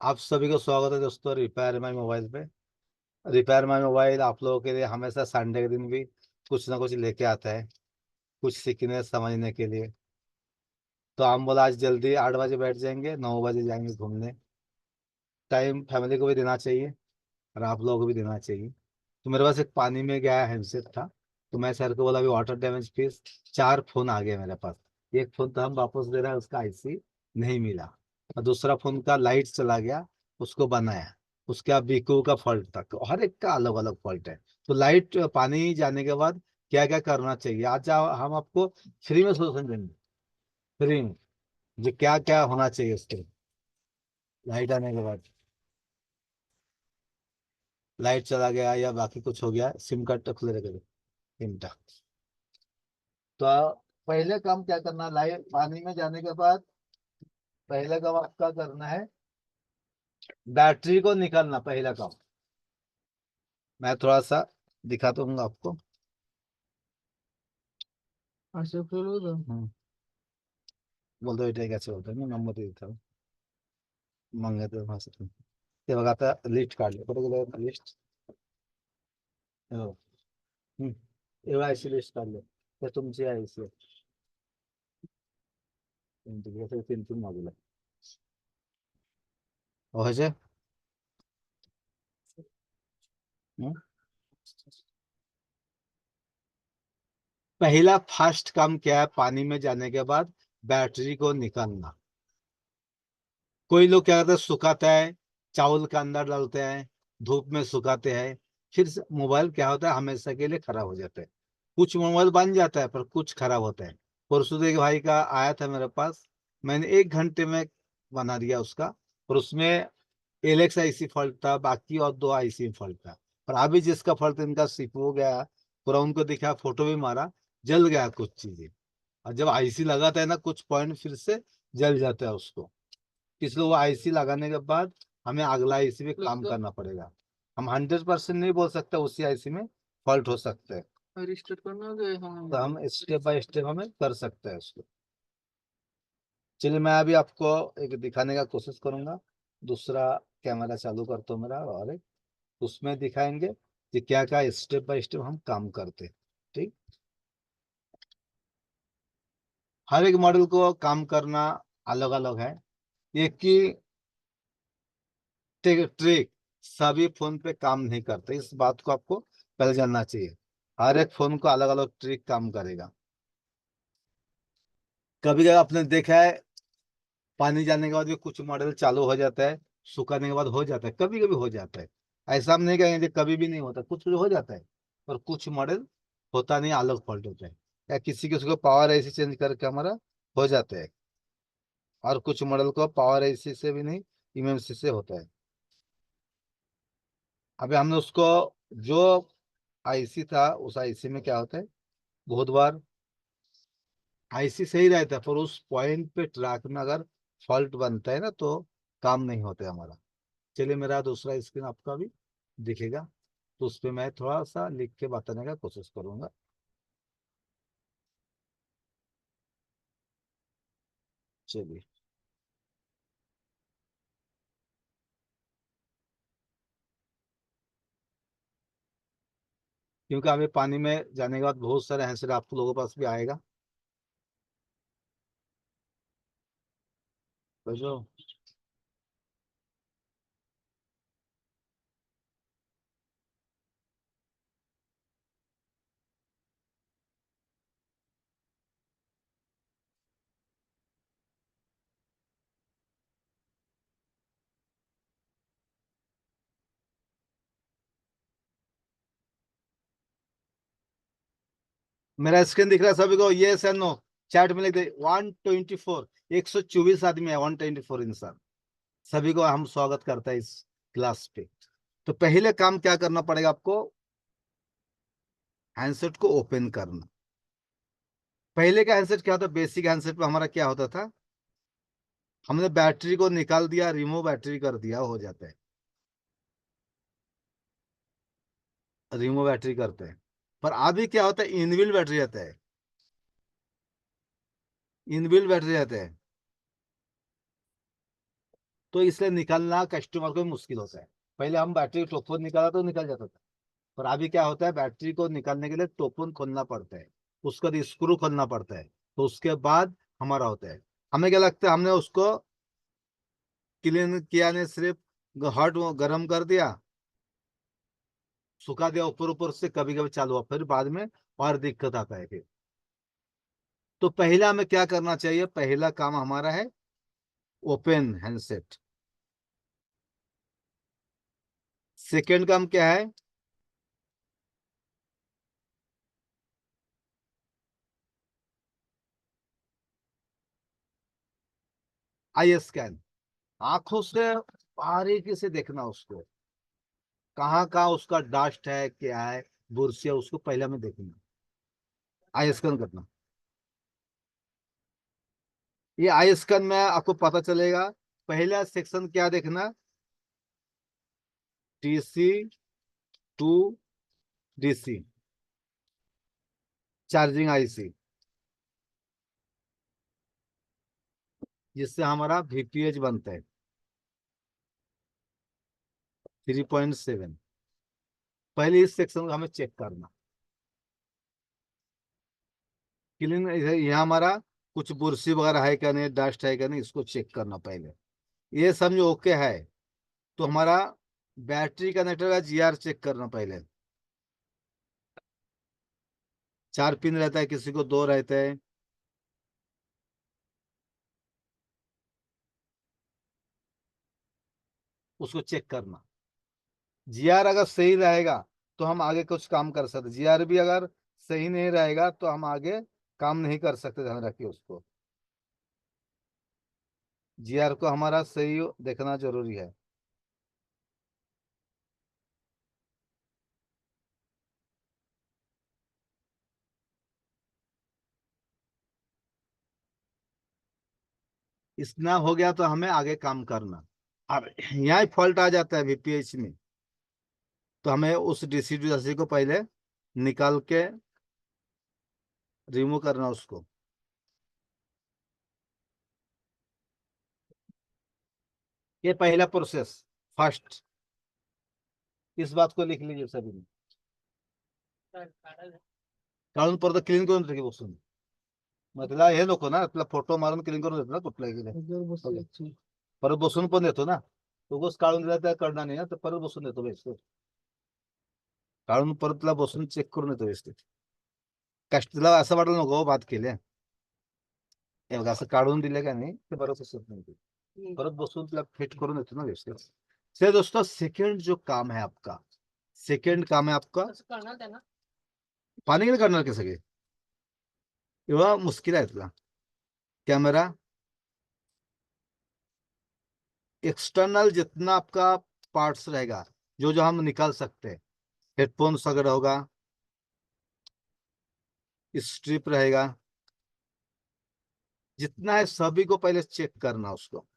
आप सभी को स्वागत है दोस्तों रिपेयर माई मोबाइल पे। रिपेयर माई मोबाइल आप लोगों के लिए हमेशा संडे के दिन भी कुछ ना कुछ लेके आता है, कुछ सीखने समझने के लिए। तो हम बोला आज जल्दी 8 बजे बैठ जाएंगे, 9 बजे जाएंगे घूमने। टाइम फैमिली को भी देना चाहिए और आप लोगों को भी देना चाहिए। तो मेरे पास एक पानी में गया हैंडसेट था, तो मैं सर को बोला अभी वाटर डैमेज फीस। 4 फोन आ गए मेरे पास। एक फोन तो हम वापस दे रहे हैं, उसका आईसी नहीं मिला। और दूसरा फोन का लाइट चला गया, उसको बनाया। उसके बाद बीको का फॉल्ट था, तो हर एक का अलग अलग फॉल्ट है। तो लाइट पानी जाने के बाद क्या क्या करना चाहिए, आज हम आपको फ्री में सोल्यूशन देंगे। फ्री में जो क्या क्या होना चाहिए उसके लाइट आने के बाद। लाइट चला गया या बाकी कुछ हो गया, सिम कार्ड तो खुले रखेगा सिम। तो पहले काम क्या करना, लाइट पानी में जाने के बाद पहले काम आपका करना है बैटरी को निकालना। पहला काम मैं थोड़ा सा दिखाता हूँ आपको। अच्छा खोलो तो। बोल दो बेटे कैसे बोलते हैं, मैं नंबर दे देता हूँ। मंगे तो वहां से ते बघा लिस्ट काढले कुठे गेलं लिस्ट। हो. हम्म. एवढा ऐसी लिस्ट काढले तर तुमची आयसी तीन तीन बाजूला हो जे. हम्म. पहला फास्ट काम क्या है, पानी में जाने के बाद बैटरी को निकालना। कोई लोग क्या करते हैं, सुखाता है, चावल के अंदर डालते हैं, धूप में सुखाते हैं। फिर मोबाइल क्या होता है, हमेशा के लिए खराब हो जाता है। कुछ मोबाइल बन जाता है पर कुछ खराब होता है। परसों एक भाई का आया था मेरे पास, मैंने 1 घंटे में बना दिया उसका। और उसमें एलेक्स आईसी फॉल्ट था, बाकी और 2 आईसी फॉल्ट था। पर अभी जिसका फॉल्ट इनका सिप हो गया, पूरा उनको दिखा, फोटो भी मारा, जल गया कुछ चीजें। और जब आईसी लगाता है ना, कुछ पॉइंट फिर से जल जाता है उसको। इसलिए वो आईसी लगाने के बाद हमें अगला आईसी में काम करना पड़ेगा। हम 100% नहीं बोल सकते उसी आईसी में फॉल्ट हो सकते हैं। रिस्टार्ट करना होगा हाँ। तो हम स्टेप बाय स्टेप हमें कर सकते हैं उसको। चलिए मैं अभी आपको एक दिखाने का कोशिश करूंगा। दूसरा कैमरा चालू करता हूँ मेरा, और एक उसमें दिखाएंगे कि क्या क्या स्टेप बाय स्टेप हम काम करते हैं। ठीक। हर एक मॉडल को काम करना अलग अलग है। एक की ट्रिक सभी फोन पे काम नहीं करते, इस बात को आपको पहले जानना चाहिए। हर एक फोन को अलग अलग ट्रिक काम करेगा। कभी कभी आपने देखा है, पानी जाने के बाद भी कुछ मॉडल चालू हो जाता है, सुखाने के बाद हो जाता है, कभी कभी हो जाता है। ऐसा हम नहीं कहेंगे कि कभी भी नहीं होता, कुछ कुछ हो जाता है। पर कुछ मॉडल होता नहीं, अलग फॉल्ट होता है। या किसी किसी को पावर ऐसी चेंज करके हमारा हो जाता है। और कुछ मॉडल को पावर ऐसी से भी नहीं, इमरजेंसी से होता है। अभी हमने उसको जो आईसी था, उस आईसी में क्या होता है, बहुत बार आईसी सही रहता है पर उस पॉइंट पे ट्रैक में अगर फॉल्ट बनता है ना, तो काम नहीं होता है हमारा। चलिए मेरा दूसरा स्क्रीन आपका भी दिखेगा, तो उस पर मैं थोड़ा सा लिख के बताने का कोशिश करूंगा। चलिए, क्योंकि हमें पानी में जाने के बाद बहुत सारे आंसर आप लोगों के पास भी आएगा। समझो। मेरा स्क्रीन दिख रहा है सभी को, ये सर नो। चैट में लिख दे 124, 124 आदमी है, 124 इंसान। सभी को हम स्वागत करते हैं इस क्लास पे। तो पहले काम क्या करना पड़ेगा आपको, हैंडसेट को ओपन करना। पहले का हैंडसेट क्या होता, बेसिक हैंडसेट में हमारा क्या होता था, हमने बैटरी को निकाल दिया, रिमूव बैटरी कर दिया, हो जाता है। रिमूव बैटरी करते हैं। पर अभी क्या होता है, इनबिल्ट बैटरी रहता है। इनबिल्ट बैटरी रहते हैं, तो इसलिए निकालना कस्टमर को मुश्किल होता है। पहले हम बैटरी टोपन निकाला तो निकल जाता था, पर अभी क्या होता है, बैटरी को निकालने के लिए टोपन खोलना पड़ता है, उसका स्क्रू खोलना पड़ता है, तो उसके बाद हमारा होता है। हमें क्या लगता है, हमने उसको क्लीन किया नहीं, सिर्फ हॉट गर्म कर दिया, सुखा दिया ऊपर ऊपर से, कभी कभी चालू हुआ, फिर बाद में और दिक्कत आता है फिर। तो पहला हमें क्या करना चाहिए, पहला काम हमारा है ओपन हैंडसेट। सेकेंड काम क्या है, आई स्कैन। आंखों से बारीकी से देखना उसको, कहाँ कहाँ उसका डस्ट है, क्या है, बुरसी है, उसको पहले हमें देखना, आई स्कैन करना। ये आई स्कैन में आपको पता चलेगा, पहला सेक्शन क्या देखना, TC2 DC, चार्जिंग IC, जिससे हमारा VPH बनता है 3.7। पहले इस सेक्शन को हमें चेक करना, क्लीन, यहाँ हमारा कुछ बुरसी वगैरह है क्या नहीं, डस्ट है क्या नहीं, इसको चेक करना पहले। ये समझो ओके है, तो हमारा बैटरी कनेक्टर का GR चेक करना पहले। 4 पिन रहता है, किसी को 2 रहते हैं, उसको चेक करना। GR अगर सही रहेगा तो हम आगे कुछ काम कर सकते, GR भी अगर सही नहीं रहेगा तो हम आगे काम नहीं कर सकते, ध्यान रखिए उसको। GR को हमारा सही देखना जरूरी है। इतना हो गया तो हमें आगे काम करना। अब यहाँ फॉल्ट आ जाता है VPH में, तो हमें उस DC को पहले निकाल के रिमूव करना उसको। ये पहला प्रोसेस, फर्स्ट, इस बात को लिख लीजिए सभी ने। काढून परत क्लीन करून ठेवी बसून, मग त्याला हे नको ना, आपला फोटो मारून क्लीन करून देतो ना कुठलाही गेले, परत बसून पण देतो ना, उगच काढून दिला त्या करणार नाही ना, तर परत बसून देतो व्यवस्थित, काढून परत तुला बसून चेक करून येतो व्यवस्थित. तुला असं वाटलं नको, बात केले हे बघा, असं काढून दिले का नाही ते बरं बसत नाही ते. परत बसून तुला फिट करून येतो ना व्यवस्थित. चलिए दोस्तों, सेकंड जो काम है आपका, सेकंड काम है आपका, पानी के लिए करना के सगळे एवढा मुश्किल आहे तुला, कैमरा एक्सटर्नल जितना आपका पार्ट्स रहेगा, जो जो हम निकाल सकते हैं, हेडफोन्स अगर होगा, स्ट्रिप रहेगा, जितना है सभी को पहले चेक करना उसको।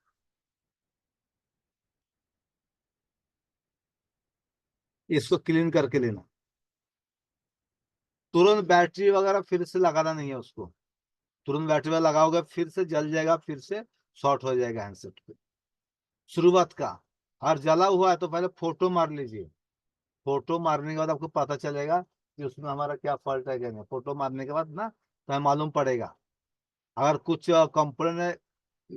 इसको क्लीन करके लेना, तुरंत बैटरी वगैरह फिर से लगाना नहीं है उसको। तुरंत बैटरी वगैरह लगाओगे फिर से जल जाएगा, फिर से शॉर्ट हो जाएगा हैंडसेट पे, शुरुआत का। और जला हुआ है तो पहले फोटो मार लीजिए, फोटो मारने के बाद आपको पता चलेगा कि उसमें हमारा क्या फॉल्ट है क्या नहीं। फोटो मारने के बाद ना तो हमें मालूम पड़ेगा। अगर कुछ कंपोनेंट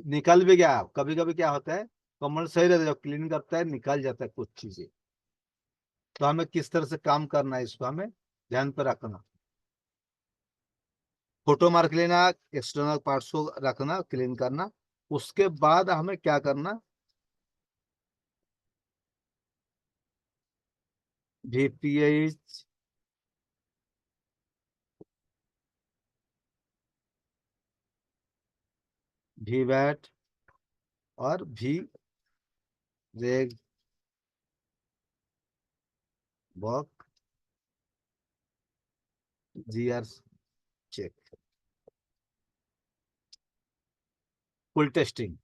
निकल भी गया, कभी कभी क्या होता है, कंपोनेंट सही रहता है, जब क्लीन करता है निकल जाता है कुछ चीजें, तो हमें किस तरह से काम करना है इसको हमें ध्यान पर रखना। फोटो मार के लेना, एक्सटर्नल पार्ट्स को रखना, क्लीन करना। उसके बाद हमें क्या करना, VPH, VWAT और VREG बॉक GR check, full testing,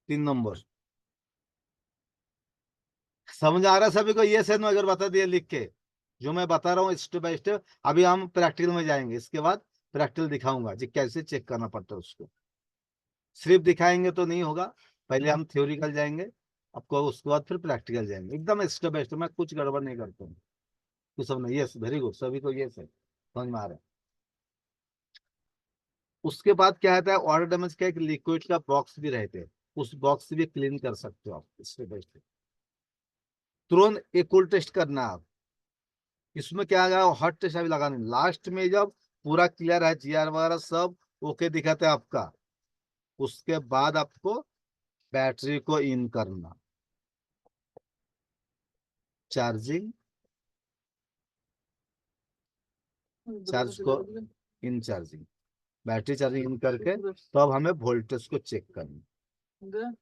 3 number. समझ आ रहा है सभी को, ये से नो अगर बता दिए लिख के। जो मैं बता रहा हूँ स्टेप बाय स्टेप। अभी हम प्रैक्टिकल में जाएंगे, इसके बाद प्रैक्टिकल दिखाऊंगा जी कैसे चेक करना पड़ता है उसको। सिर्फ दिखाएंगे तो नहीं होगा, पहले हम थ्योरिकल जाएंगे आपको, उसके बाद फिर प्रैक्टिकल जाएंगे, एकदम स्टेप बाय स्टेप। मैं कुछ गड़बड़ नहीं करता हूँ। तो सब नहीं, यस वेरी गुड, सभी को यस है, समझ में आ रहा है। उसके बाद क्या आता है, वाटर डैमेज का एक लिक्विड का बॉक्स भी रहते हैं, उस बॉक्स से भी क्लीन कर सकते हो आप स्टेप बाय स्टेप। तुरंत एक कूल टेस्ट करना आप। इसमें क्या आ गया, हॉट टेस्ट अभी लगाना लास्ट में, जब पूरा क्लियर है, जीआर वगैरह सब ओके दिखाते हैं आपका, उसके बाद आपको बैटरी को इन करना, चार्जिंग, चार्ज को इन चार्जिंग, बैटरी चार्जिंग इन करके तो अब हमें वोल्टेज को चेक करना।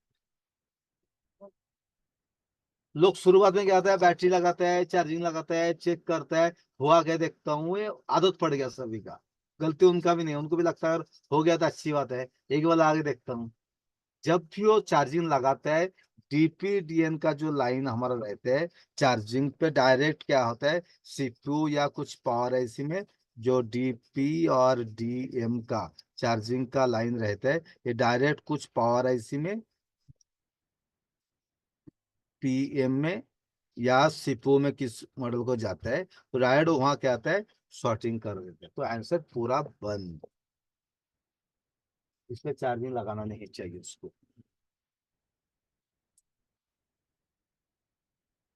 लोग शुरुआत में क्या आता है, बैटरी लगाता है, चार्जिंग लगाता है, चेक करता है, हुआ क्या देखता हूँ, ये आदत पड़ गया सभी का। गलती उनका भी नहीं है, उनको भी लगता है अगर हो गया तो अच्छी बात है, एक बार आगे देखता हूँ। जब भी वो चार्जिंग लगाता है, डीपीडीएन का जो लाइन हमारा रहता है चार्जिंग पे, डायरेक्ट क्या होता है, सीपीयू या कुछ पावर आईसी में जो डीपी और डीएम का चार्जिंग का लाइन रहता है, ये डायरेक्ट कुछ पावर आईसी में, पीएम में या सीपीयू में किस मॉडल को जाता है, तो डायरेक्ट वहां क्या आता है, शॉर्टिंग कर देते हैं, तो आंसर पूरा बंद। इसमें चार्जिंग लगाना नहीं चाहिए उसको,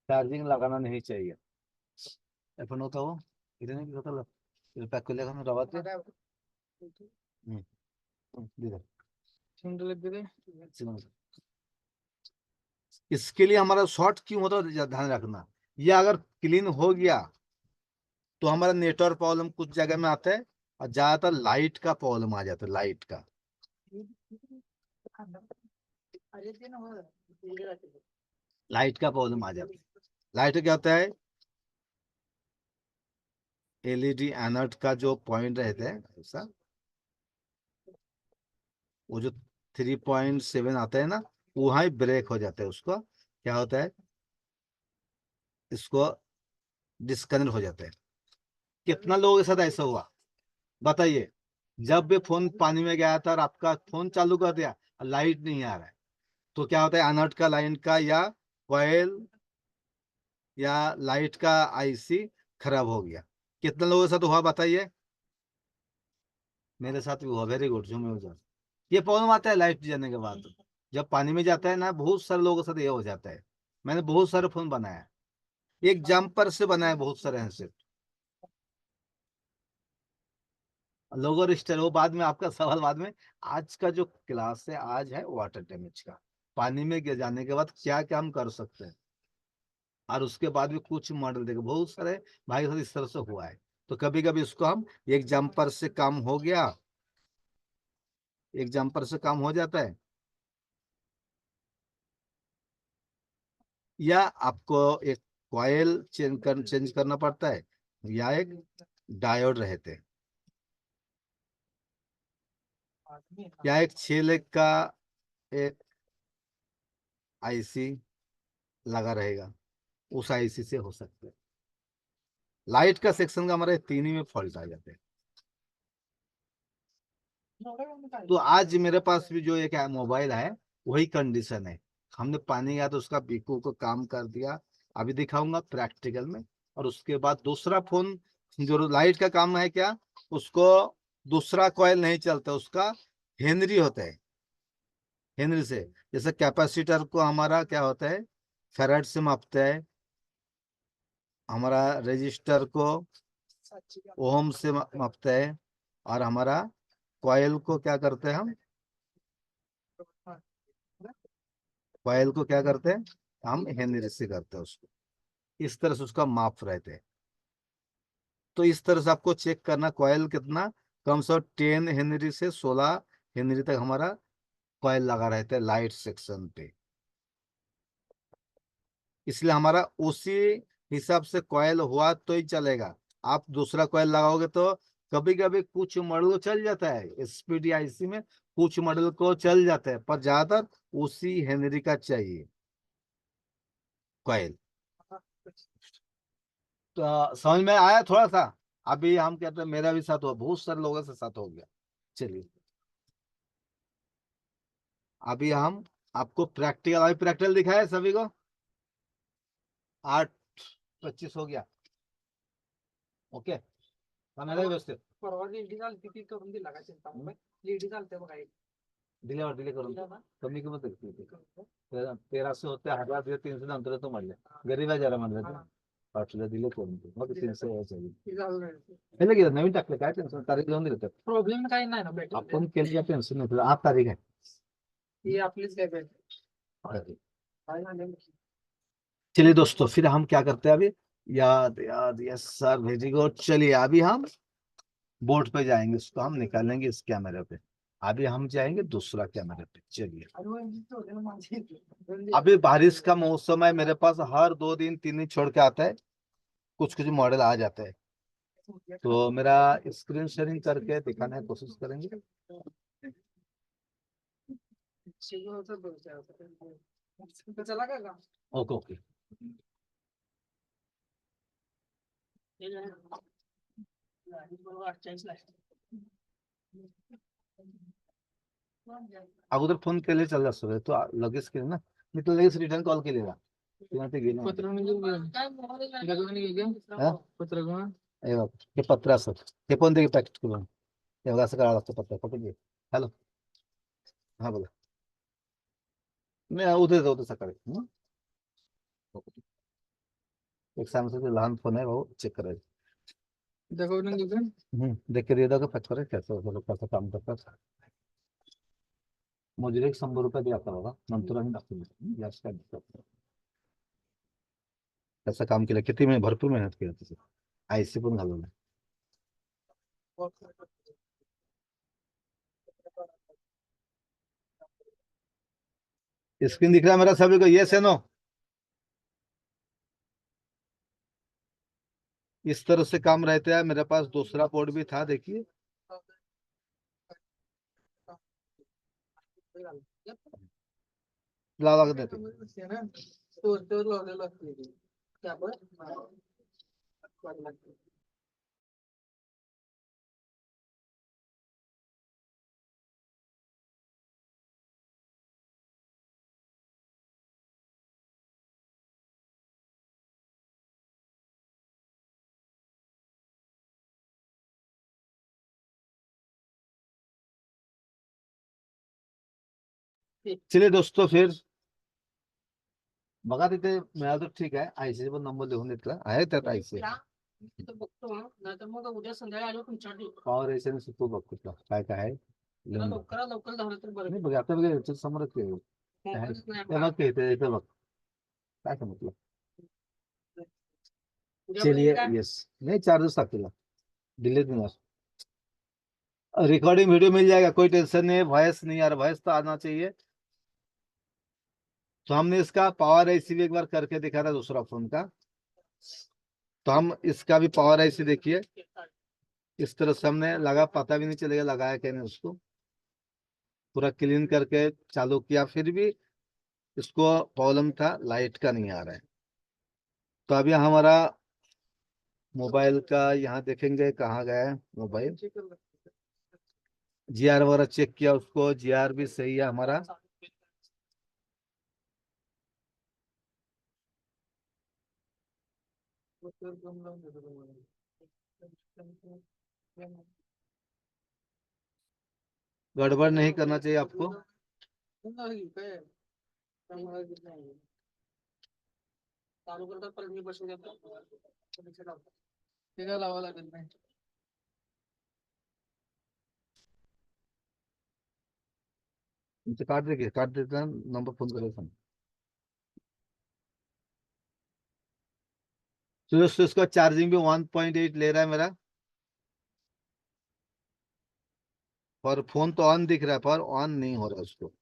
चार्जिंग लगाना नहीं चाहिए। এখন তো এটা নাকি কথা প্যাক করলে এখন রবাতে দিদা सिंगल दे इसके लिए हमारा शॉर्ट क्यों होता है ध्यान रखना। ये अगर क्लीन हो गया तो हमारा नेटवर्क प्रॉब्लम कुछ जगह में आता है, और ज्यादातर लाइट का प्रॉब्लम आ जाता है, लाइट का, लाइट का प्रॉब्लम आ जाता है। लाइट क्या होता है, एलईडी एनोड का जो पॉइंट रहता है ऐसा, वो जो 3.7 आता है ना, वहां ही ब्रेक हो जाता है, उसको क्या होता है, इसको डिस्कनेक्ट हो जाता है। कितना लोगों के साथ ऐसा हुआ बताइए, जब भी फोन पानी में गया था और आपका फोन चालू कर दिया और लाइट नहीं आ रहा है, तो क्या होता है, एनोड का लाइन का या कॉइल या लाइट का आईसी खराब हो गया। कितने लोगों के साथ हुआ बताइए। मेरे साथ भी हुआ, वेरी गुड जो मैं, ये प्रॉब्लम आता है लाइट जाने के बाद, जब पानी में जाता है ना, बहुत सारे लोगों के साथ ये हो जाता है। मैंने बहुत सारे फोन बनाया, एक जंपर से बनाया बहुत सारे हैंडसेट। लोगो रजिस्टर वो बाद में, आपका सवाल बाद में। आज का जो क्लास है आज है वाटर डैमेज का, पानी में गिर जाने के बाद क्या क्या हम कर सकते हैं, और उसके बाद भी कुछ मॉडल देखे बहुत सारे भाई के साथ इस तरह से हुआ है। तो कभी कभी इसको हम, एक जंपर से काम हो गया, एक जंपर से काम हो जाता है, या आपको एक कॉइल चेंज करना पड़ता है, या एक डायोड रहते हैं, या एक 6 लेग का एक आईसी लगा रहेगा, उस आईसी से हो सकता है। लाइट का सेक्शन का हमारे तीन ही में फॉल्ट आ जाते हैं। तो आज मेरे पास भी जो एक मोबाइल है, वही कंडीशन है। हमने पानी गया तो उसका बीको को काम कर दिया, अभी दिखाऊंगा प्रैक्टिकल में। और उसके बाद दूसरा फोन जो लाइट का काम है क्या, उसको दूसरा कॉइल नहीं चलता, उसका हेनरी होता है, हेनरी से। जैसे कैपेसिटर को हमारा क्या होता है, फेराड से मापता है, हमारा रजिस्टर को ओम से मापता है, और हमारा कॉइल को क्या करते हैं हम, कॉइल को क्या करते हैं हम, हेनरी से करते हैं उसको। इस तरह से उसका माप रहते हैं। तो इस तरह से आपको चेक करना कॉइल कितना, कम से कम 10 हेनरी से 16 हेनरी तक हमारा कॉइल लगा रहता है लाइट सेक्शन पे। इसलिए हमारा उसी हिसाब से कॉइल हुआ तो ही चलेगा। आप दूसरा कॉइल लगाओगे तो कभी कभी कुछ मॉडल को चल जाता है, एसपीडी आईसी में कुछ मॉडल को चल जाता है, पर ज्यादातर उसी हेनरी का चाहिए कॉइल। तो समझ में आया थोड़ा सा। अभी हम कहते हैं मेरा भी साथ हुआ, बहुत सारे लोगों से साथ हो गया। चलिए अभी हम आपको प्रैक्टिकल, अभी प्रैक्टिकल दिखाए सभी को। 8:25 हो गया। ओके, समझ व्यवस्थित। परवा लेडी चालते ती करून दिला का चिंता मग लेडी चालते बघा एक डिले और डिले करून कमी किंमत आहे ती. 1300 होते, 1300 नंतर तो म्हणले गरीब आहे जरा म्हणलं ते. पाठवलं दिले करून ते. मग 300 यायचं. ती झालं नाही. हे लगेच नवीन टाकलं काय टेन्शन, तारीख लावून दिलं तर प्रॉब्लेम काही नाही ना भेटत आपण केली का टेन्शन नाही. 8 तारीख आहे. ती आपलीच काय भेट अरे. काय झालं चलिए दोस्तों, फिर हम क्या करते हैं अभी। याद याद, यस सर, वेरी गुड। चलिए अभी हम बोर्ड पे जाएंगे, इसको हम निकालेंगे इस कैमरे पे। अभी हम जाएंगे दूसरा कैमरे पे। चलिए अभी बारिश का मौसम है, मेरे पास हर 2 दिन 3 दिन छोड़ के आता है, कुछ कुछ मॉडल आ जाते हैं। तो मेरा स्क्रीन शेयरिंग करके दिखाने की कोशिश करेंगे। चला का ओके ओके। बरोबर 48 ला अगोदर फोन केले चालला असतो तो लगेच केलं ना, मी तुला लगेच रिटर्न कॉल केलेला तेव्हा ते गेलं. पत्र हा? पत्र हे बघ, हे पत्र असत, हे पण ते पॅकेट करून हे बघा, असं करावं लागतं पत्र. पत्र घे. हॅलो, हा बोला. नाही उद्या जाऊ सकाळी. एक सॅमसंग लहान फोन आहे भाऊ, चेक करायचं. देख के दे दो पैक करे कैसे कैसे काम करता है. मुझे एक 100 रुपये दिया होगा, नंतर आम्ही दाखवून जास्त काय दिसत. त्याचं काम केलं, किती भरपूर मेहनत केली त्याची. आयसी पण घालवलं. स्क्रीन दिख रहा है मेरा सभी को, यस है नो। इस तरह से काम रहता है। मेरे पास दूसरा बोर्ड भी था, देखिए लगा देते. स्टोर लावलेलं असते त्यावर चलिए दोस्तों, फिर बघा तिथे मिळालं तर ठीक आहे. आयसी पण नंबर लिहून घेतला आहे त्यात. आयसी बघतो नाहीतर मग उद्या संध्याकाळी आलो तुमच्याकडे पॉवर एसी सुद्धा बघ कुठला काय काय आहे. लवकर लवकर झालं तर बरं. नाही बघ, आता बघ याच्या समोरच आहे. ते बघ ते इथे बघ काय सांगितलं. चलिए यस, नहीं 4 दिवस लागतील, डिले देणार. रिकॉर्डिंग वीडियो मिल जाएगा, कोई टेंशन नहीं है। वॉइस नहीं आ रहा, वॉइस तो आना चाहिए। तो हमने इसका पावर आईसी भी एक बार करके दिखा था दूसरा फोन का, तो हम इसका भी पावर आईसी देखिए इस तरह से हमने लगा, पता भी नहीं चलेगा लगाया क्या नहीं। उसको पूरा क्लीन करके चालू किया, फिर भी इसको प्रॉब्लम था, लाइट का नहीं आ रहा है। तो अभी हमारा मोबाइल का यहाँ देखेंगे कहाँ गया है मोबाइल। जीआर वगैरह चेक किया उसको, जीआर भी सही है हमारा। गड़बड़ नहीं करना चाहिए आपको। चालू करतात परत मी बसून घेतो ते काय लावावं लागेल नाही. तुमसे काट देखिए, काट देता नंबर फोन करेगा। तो दोस्तों इसका चार्जिंग भी 1.8 ले रहा है मेरा, और फोन तो ऑन दिख रहा है पर ऑन नहीं हो रहा उसको।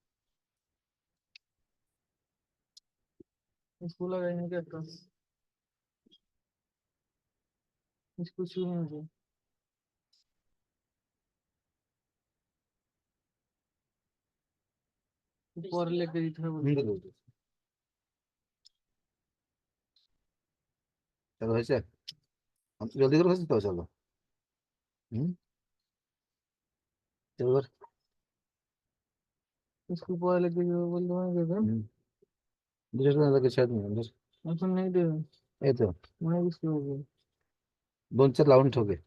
इसको लगाएंगे क्या तो इसको छू नहीं मुझे ऊपर लेके इधर बोल चलो ऐसे हम जल्दी करो तो चलो। हम्म, चलो कर। इसको पता लग गया बोल दो हम्म, दूसरे को लगे शायद नहीं अंदर। अपन नहीं दे ये तो मैं किसको हो गया। दोन चार राउंड हो गए।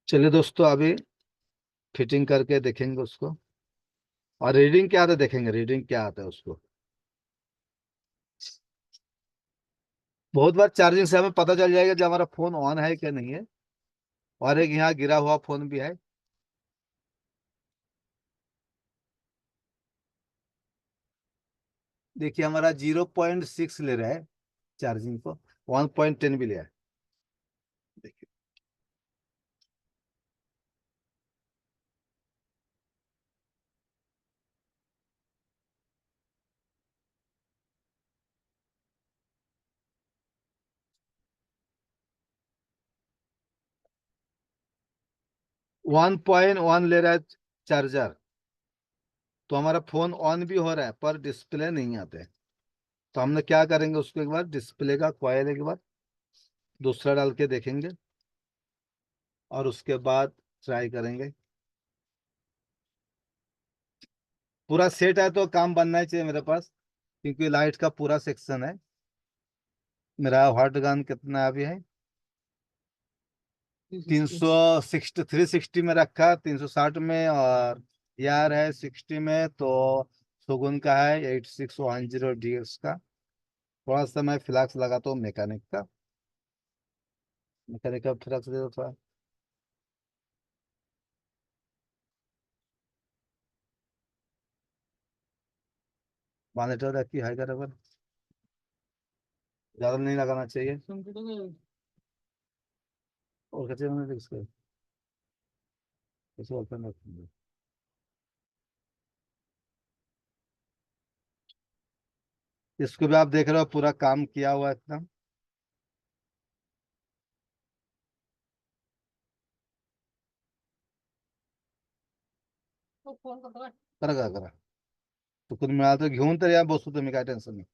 चलिए दोस्तों, अभी फिटिंग करके देखेंगे उसको। और रीडिंग क्या आता है देखेंगे, रीडिंग क्या आता है उसको। बहुत बार चार्जिंग से हमें पता चल जाएगा जब हमारा फोन ऑन है क्या नहीं है। और एक यहाँ गिरा हुआ फोन भी है। देखिए हमारा 0.6 ले रहा है चार्जिंग को। 1.10 भी लिया है। देखिए 1.1 ले रहा है चार्जर। तो हमारा फोन ऑन भी हो रहा है पर डिस्प्ले नहीं आते। तो हमने क्या करेंगे, उसको एक बार डिस्प्ले का कॉयल एक बार दूसरा डाल के देखेंगे। और उसके बाद ट्राई करेंगे। पूरा सेट है तो काम बनना ही चाहिए मेरे पास, क्योंकि लाइट का पूरा सेक्शन है। मेरा हॉट गन कितना अभी है, 360, 360 में रखा, 360 में। और यार है 60 में तो शोगुन का है 8610 DX का। थोड़ा सा मैं फ्लैक्स लगाता हूँ मैकेनिक का। मैकेनिक का फ्लैक्स दे दो थोड़ा। मॉनिटर रखी हाई बराबर, ज्यादा नहीं लगाना चाहिए। और कैसे मैंने इसको कैसे ओपन रखेंगे। इसको भी आप देख रहे हो पूरा काम किया हुआ है एकदम। तो फोन करतो करा करा करा तो कुछ मिळालं तर घेऊन तर या, बसू तुम्ही काय टेन्शन नाही।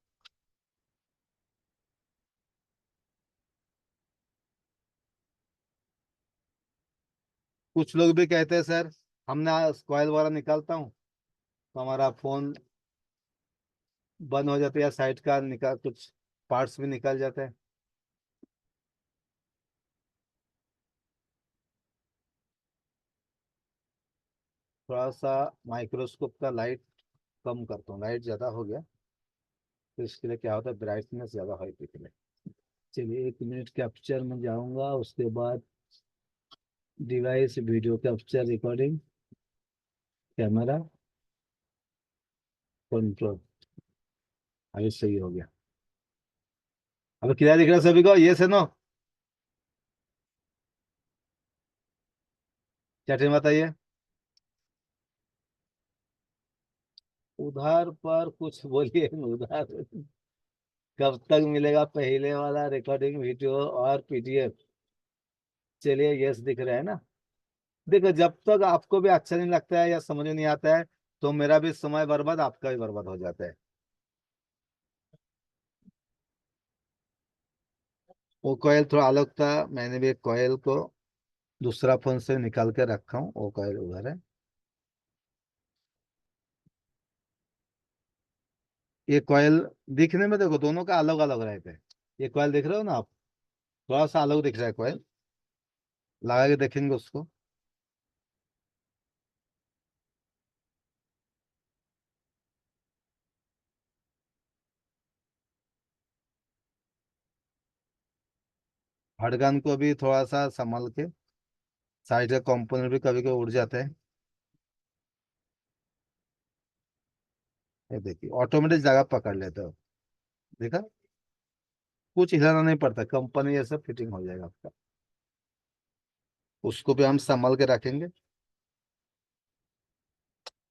कुछ लोग भी कहते हैं सर, हमने कॉइल वगैरह निकालता हूँ तो हमारा फोन बंद हो जाता है, या साइड का निकाल कुछ पार्ट्स भी निकल जाते हैं। थोड़ा सा माइक्रोस्कोप का लाइट कम करता हूँ, लाइट ज़्यादा हो गया तो इसके लिए क्या होता है, ब्राइटनेस ज़्यादा हो इसके लिए। चलिए 1 मिनट कैप्चर में जाऊंगा, उसके बाद device video capture recording camera control. अभी सही हो गया। अब क्या दिख रहा है सभी को, ये से नो क्या टीम बताइए। उधार पर कुछ बोलिए उधार कब तक मिलेगा पहले वाला रिकॉर्डिंग वीडियो और PDF। चलिए यस दिख रहा है ना। देखो जब तक आपको भी अच्छा नहीं लगता है या समझ में नहीं आता है तो मेरा भी समय बर्बाद, आपका भी बर्बाद हो जाता है। वो कॉयल थोड़ा अलग था, मैंने भी एक कॉयल को दूसरा फोन से निकाल के रखा हूँ, वो कॉयल उधर है। ये कॉयल दिखने में देखो दोनों का अलग अलग रहता है। ये कॉयल देख रहे हो ना आप, थोड़ा सा अलग दिख रहा है कॉयल। लगा के देखेंगे उसको। हडगन को भी थोड़ा सा संभल के, साइड के कंपोनेंट भी कभी कभी उड़ जाते हैं। ये देखिए ऑटोमेटिक जगह पकड़ लेते हो, देखा। कुछ हिलाना नहीं पड़ता, कंपनी ये सब फिटिंग हो जाएगा आपका। उसको भी हम संभल के रखेंगे,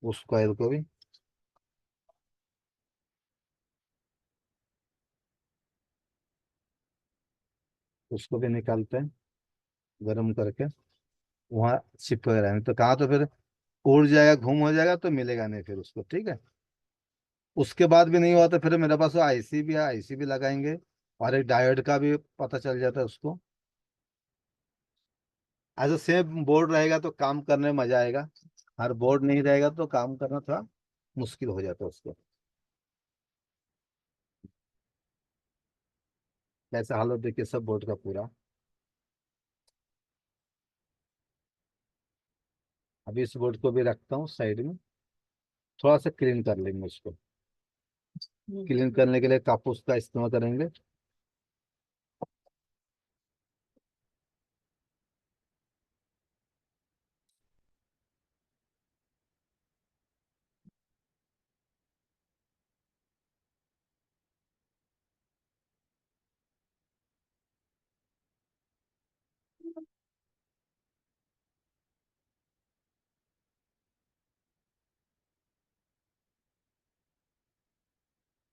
उस कॉइल को भी। उसको भी निकालते हैं गर्म करके, वहाँ चिपक रहे हैं तो कहाँ तो फिर उड़ जाएगा, घूम हो जाएगा तो मिलेगा नहीं फिर उसको, ठीक है। उसके बाद भी नहीं हुआ तो फिर मेरे पास आईसी भी है, आईसी भी लगाएंगे। और एक डायोड का भी पता चल जाता है उसको। ऐसा सेम बोर्ड रहेगा तो काम करने में मजा आएगा। हर बोर्ड नहीं रहेगा तो काम करना थोड़ा मुश्किल हो जाता है उसको। कैसा हालत देखिए सब बोर्ड का पूरा। अभी इस बोर्ड को भी रखता हूँ साइड में, थोड़ा सा क्लीन कर लेंगे उसको। क्लीन करने के लिए कापूस का इस्तेमाल करेंगे।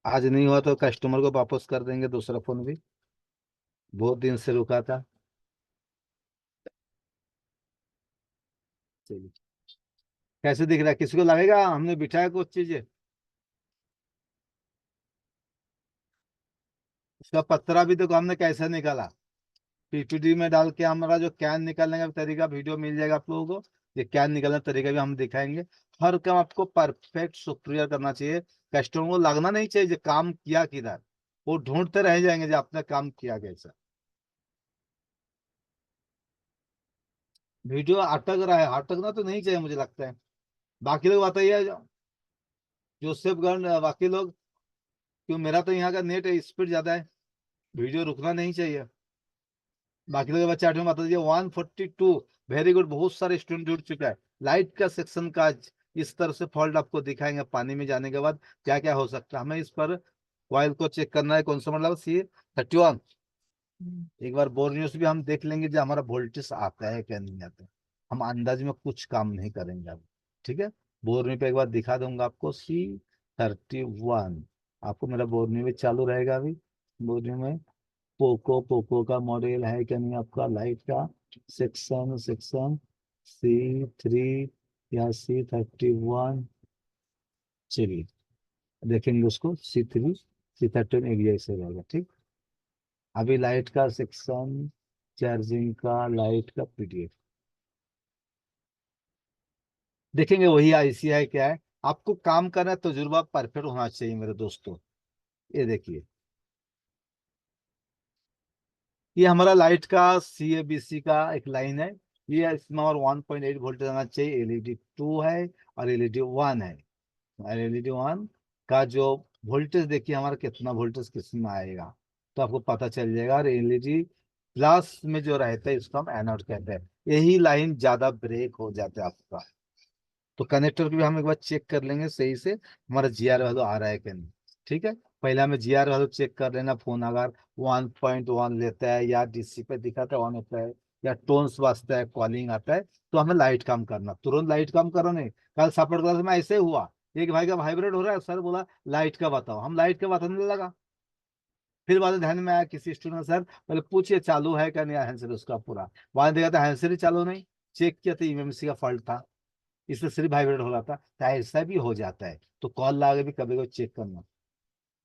आज नहीं हुआ तो कस्टमर को वापस कर देंगे दूसरा फोन भी, बहुत दिन से रुका था। चलिए। कैसे दिख रहा है, किसी को लगेगा हमने बिठाया कुछ चीजें? उसका पत्रा भी देखो हमने कैसे निकाला। पीपीटी में डाल के हमारा जो कैन निकालने का तरीका वीडियो मिल जाएगा आप लोगों को। ये कैन निकालने का तरीका भी हम दिखाएंगे। हर काम आपको परफेक्ट सुप्रियर करना चाहिए। कस्टमर को लगना नहीं चाहिए जो काम किया किधर। वो ढूंढते रह जाएंगे जो आपने काम किया कैसा। वीडियो अटक रहा है, अटकना तो नहीं चाहिए मुझे लगता है। बाकी लोग बताइए, जोसेफगंज बाकी लोग। क्यों, मेरा तो यहाँ का नेट स्पीड ज्यादा है। वीडियो रुकना नहीं चाहिए। बाकी लोग बच्चे 8 में बता दीजिए 142। वेरी गुड, बहुत सारे स्टूडेंट जुड़ चुका है। लाइट का सेक्शन का आज इस तरह से फॉल्ट आपको दिखाएंगे पानी में जाने के बाद क्या क्या हो सकता है। हमें इस पर कॉइल को चेक करना है, कौन सा मतलब C31। एक बार बोर न्यूज भी हम देख लेंगे जो हमारा वोल्टेज आता है क्या नहीं आता है। हम अंदाज में कुछ काम नहीं करेंगे अब, ठीक है। बोरनी पे एक बार दिखा दूंगा आपको C31। आपको मेरा बोरनी भी चालू रहेगा अभी। बोरनी में पोको का मॉडल है क्या नहीं आपका, लाइट का सेक्शन सेक्शन C3 या C31। चलिए देखेंगे उसको, C3 C31 एक जैसे रहेगा, ठीक। अभी लाइट का सेक्शन, चार्जिंग का, लाइट का पीडीएफ देखेंगे। वही आईसी है क्या है। आपको काम करना है, तजुर्बा परफेक्ट होना चाहिए मेरे दोस्तों। ये देखिए, ये हमारा लाइट का CABC का एक लाइन है। ये इसमें और 1.8 वोल्टेज आना चाहिए। LED 2 है और LED 1 है। LED 1 का जो वोल्टेज देखिए हमारा कितना वोल्टेज किसमें आएगा, तो आपको पता चल जाएगा। और LED+ में जो रहता है इसको हम एनोड कहते हैं। यही लाइन ज्यादा ब्रेक हो जाता है आपका। तो कनेक्टर को भी हम एक बार चेक कर लेंगे सही से, हमारा GR वैल्यू आ रहा है कि नहीं, ठीक है। पहले हमें GR वैल्यू चेक कर लेना। फोन अगर 1.1 लेता है या DC पे दिखाता है 1 होता है या टोन्स बजता है, कॉलिंग आता है, तो हमें लाइट काम करना, तुरंत लाइट काम करो नहीं। कल सपोर्ट क्लास में ऐसे हुआ, एक भाई का वाइब्रेट हो रहा है, सर बोला लाइट का बताओ, हम लाइट का बताने लगा। फिर बाद में ध्यान में आया किसी स्टूडेंट, सर पहले पूछिए चालू है क्या नहीं हैंसर उसका पूरा। वहां देखा था हैंसर ही चालू नहीं। चेक किया तो EMC का फॉल्ट था, इससे सिर्फ वाइब्रेट हो रहा था। तो ऐसा भी हो जाता है, तो कॉल लगा के भी कभी कभी चेक करना।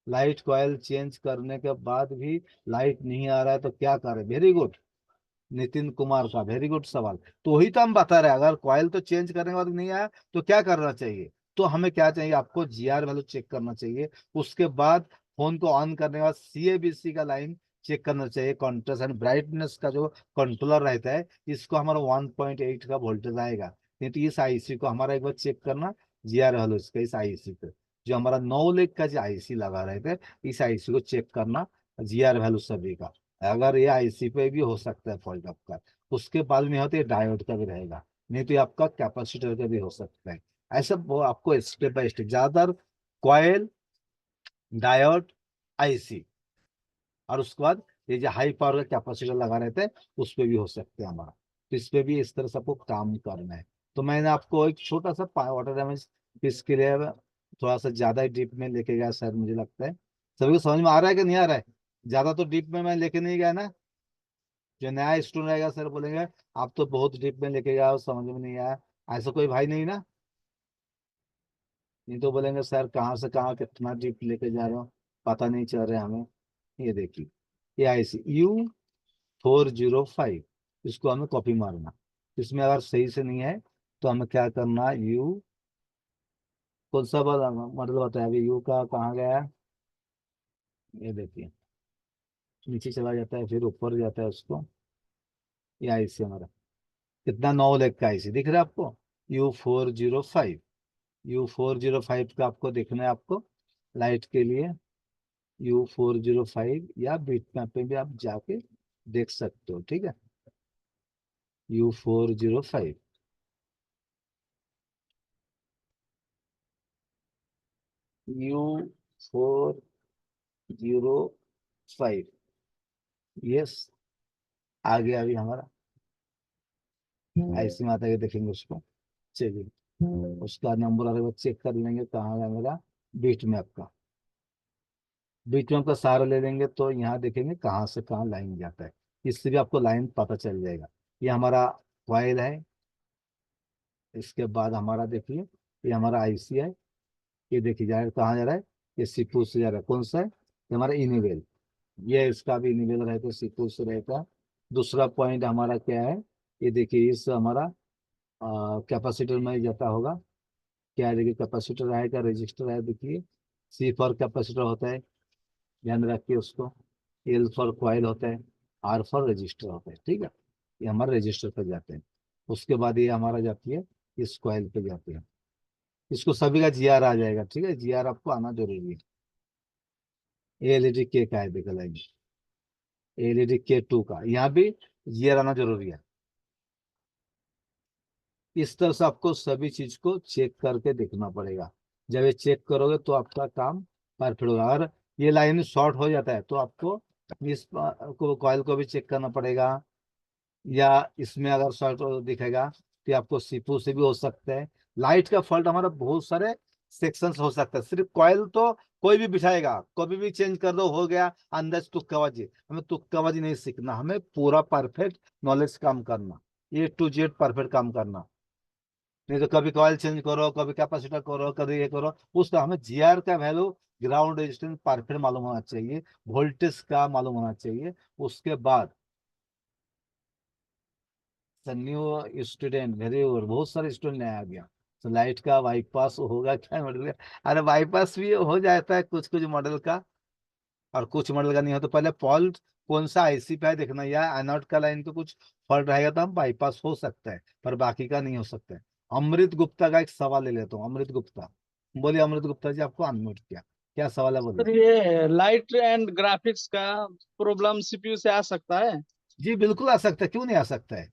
लाइट कॉयल चेंज करने के बाद भी लाइट नहीं आ रहा है तो क्या करें। वेरी गुड, नितिन कुमार का वेरी गुड सवाल। तो वही तो हम बता रहे हैं, अगर कॉयल तो चेंज करने के बाद नहीं आया तो क्या करना चाहिए। तो हमें क्या चाहिए, आपको GR वैल्यू चेक करना चाहिए। उसके बाद फोन को ऑन करने के बाद CABC का लाइन चेक करना चाहिए। कॉन्ट्रास्ट एंड ब्राइटनेस का जो कंट्रोलर रहता है, इसको हमारा 1.8 का वोल्टेज आएगा। नहीं तो इस आईसी को हमारा एक बार चेक करना, GR वैल्यू इसका इस आईसी पे। जो हमारा 9 लेग का जो आईसी लगा रहता है, इस आईसी को चेक करना, GR वैल्यू सभी का। अगर ये आईसी पे भी हो सकता है फॉल्ट आपका, उसके बाद में होते डायोड का भी रहेगा। नहीं तो ये आपका कैपेसिटर का भी हो सकता है। ऐसा वो आपको स्टेप बाय स्टेप, ज्यादातर कॉयल, डायोड, आईसी, और उसके बाद ये जो हाई पावर का कैपेसिटर लगा रहते हैं उस पे भी हो सकते हैं हमारा। तो इस पे भी इस तरह से आपको काम करना है। तो मैंने आपको एक छोटा सा वाटर डैमेज इसके लिए थोड़ा सा ज्यादा ही डीप में लेके गया शायद, मुझे लगता है सभी को समझ में आ रहा है कि नहीं आ रहा है। ज्यादा तो डीप में मैं लेके नहीं गया ना। जो नया स्टूडेंट रहेगा सर बोलेंगे आप तो बहुत डीप में लेके गए हो, समझ में नहीं आया। ऐसा कोई भाई नहीं ना। नहीं तो बोलेंगे सर कहाँ से कहाँ कितना डीप लेके जा रहे हो, पता नहीं चल रहा है हमें। ये देखिए, ये IC U 405, इसको हमें कॉपी मारना। इसमें अगर सही से नहीं है तो हमें क्या करना, यू कौन सा वाला मतलब बताया अभी, यू का कहाँ गया है? ये देखिए, नीचे चला जाता है फिर ऊपर जाता है उसको। ये IC हमारा कितना 9 लाख का IC दिख रहा है आपको, U 405। U 405 का आपको देखना है आपको लाइट के लिए, U 405, या बीट मैप पे भी आप जाके देख सकते हो, ठीक है। U 405, U 405, यस, आ गया अभी हमारा IC में आता है, देखेंगे उसको। चलिए, उसका नंबर अगर चेक कर लेंगे कहाँ है मेरा बीट मैप का। बीच में आपका सहारा ले लेंगे तो यहाँ देखेंगे कहाँ से कहाँ लाइन जाता है, इससे भी आपको लाइन पता चल जाएगा। ये हमारा कॉइल है। इसके बाद हमारा देखिए, ये हमारा IC है। ये देखिए जा रहा है कहाँ जा रहा है, ये सीपू से जा रहा है, कौन सा है, ये हमारा इनिवेल। ये इसका भी इनिवेल रहेगा, सीपू से रहेगा। दूसरा पॉइंट हमारा क्या है, ये देखिए इस हमारा कैपेसिटर में जाता होगा। क्या है, देखिए कैपेसिटर रहेगा, रजिस्टर है, देखिए C फॉर कैपेसिटर होता है, ध्यान रखिए उसको। L फॉर कॉइल होता है, R फॉर रजिस्टर होता है, ठीक है। ये हमारे रजिस्टर पे जाते हैं। उसके बाद ये हमारा जाती है इस कॉइल पे जाती है। इसको सभी का GR आ जाएगा, ठीक है, GR आपको आना जरूरी है। ALED K का है, देखा लाइन, ALED K2 का, यहाँ भी GR आना जरूरी है। इस तरह से आपको सभी चीज को चेक करके देखना पड़ेगा। जब ये चेक करोगे तो आपका काम परफेक्ट होगा। अगर ये लाइन शॉर्ट हो जाता है तो आपको इस को कॉइल को भी चेक करना पड़ेगा, या इसमें अगर शॉर्ट दिखेगा तो आपको सीपू से भी हो सकता है। लाइट का फॉल्ट हमारा बहुत सारे सेक्शंस हो सकता है, सिर्फ कॉइल तो कोई भी बिठाएगा, कभी भी चेंज कर दो हो गया, अंदाज तुक्काबाजी। हमें तुक्काबाजी नहीं सीखना, हमें पूरा परफेक्ट नॉलेज काम करना, A to Z परफेक्ट काम करना। नहीं तो कभी कॉइल चेंज करो, कभी कैपेसिटर करो, कभी ये करो। उसका हमें GR का वैल्यू, ग्राउंड रेजिस्टेंस परफेक्ट मालूम होना चाहिए, वोल्टेज का मालूम होना चाहिए। उसके बाद न्यू स्टूडेंट, वेरी गुड, बहुत सारे स्टूडेंट नया आ गया। तो लाइट का बाईपास होगा क्या मॉडल का? अरे बाईपास भी हो जाता है कुछ कुछ मॉडल का, और कुछ मॉडल का नहीं हो। तो पहले फॉल्ट कौन सा IC पे है देखना, या एनोड का लाइन पे कुछ फॉल्ट रहेगा तो हम बाईपास हो सकता है, पर बाकी का नहीं हो सकता है। अमृत गुप्ता का एक सवाल ले लेता हूँ, अमृत गुप्ता, बोलिए अमृत गुप्ता जी, आपको अनम्यूट किया, क्या सवाल है बोलिए। सर ये लाइट एंड ग्राफिक्स का प्रॉब्लम सीपीयू से आ सकता है? जी बिल्कुल आ सकता है, क्यों नहीं आ सकता है।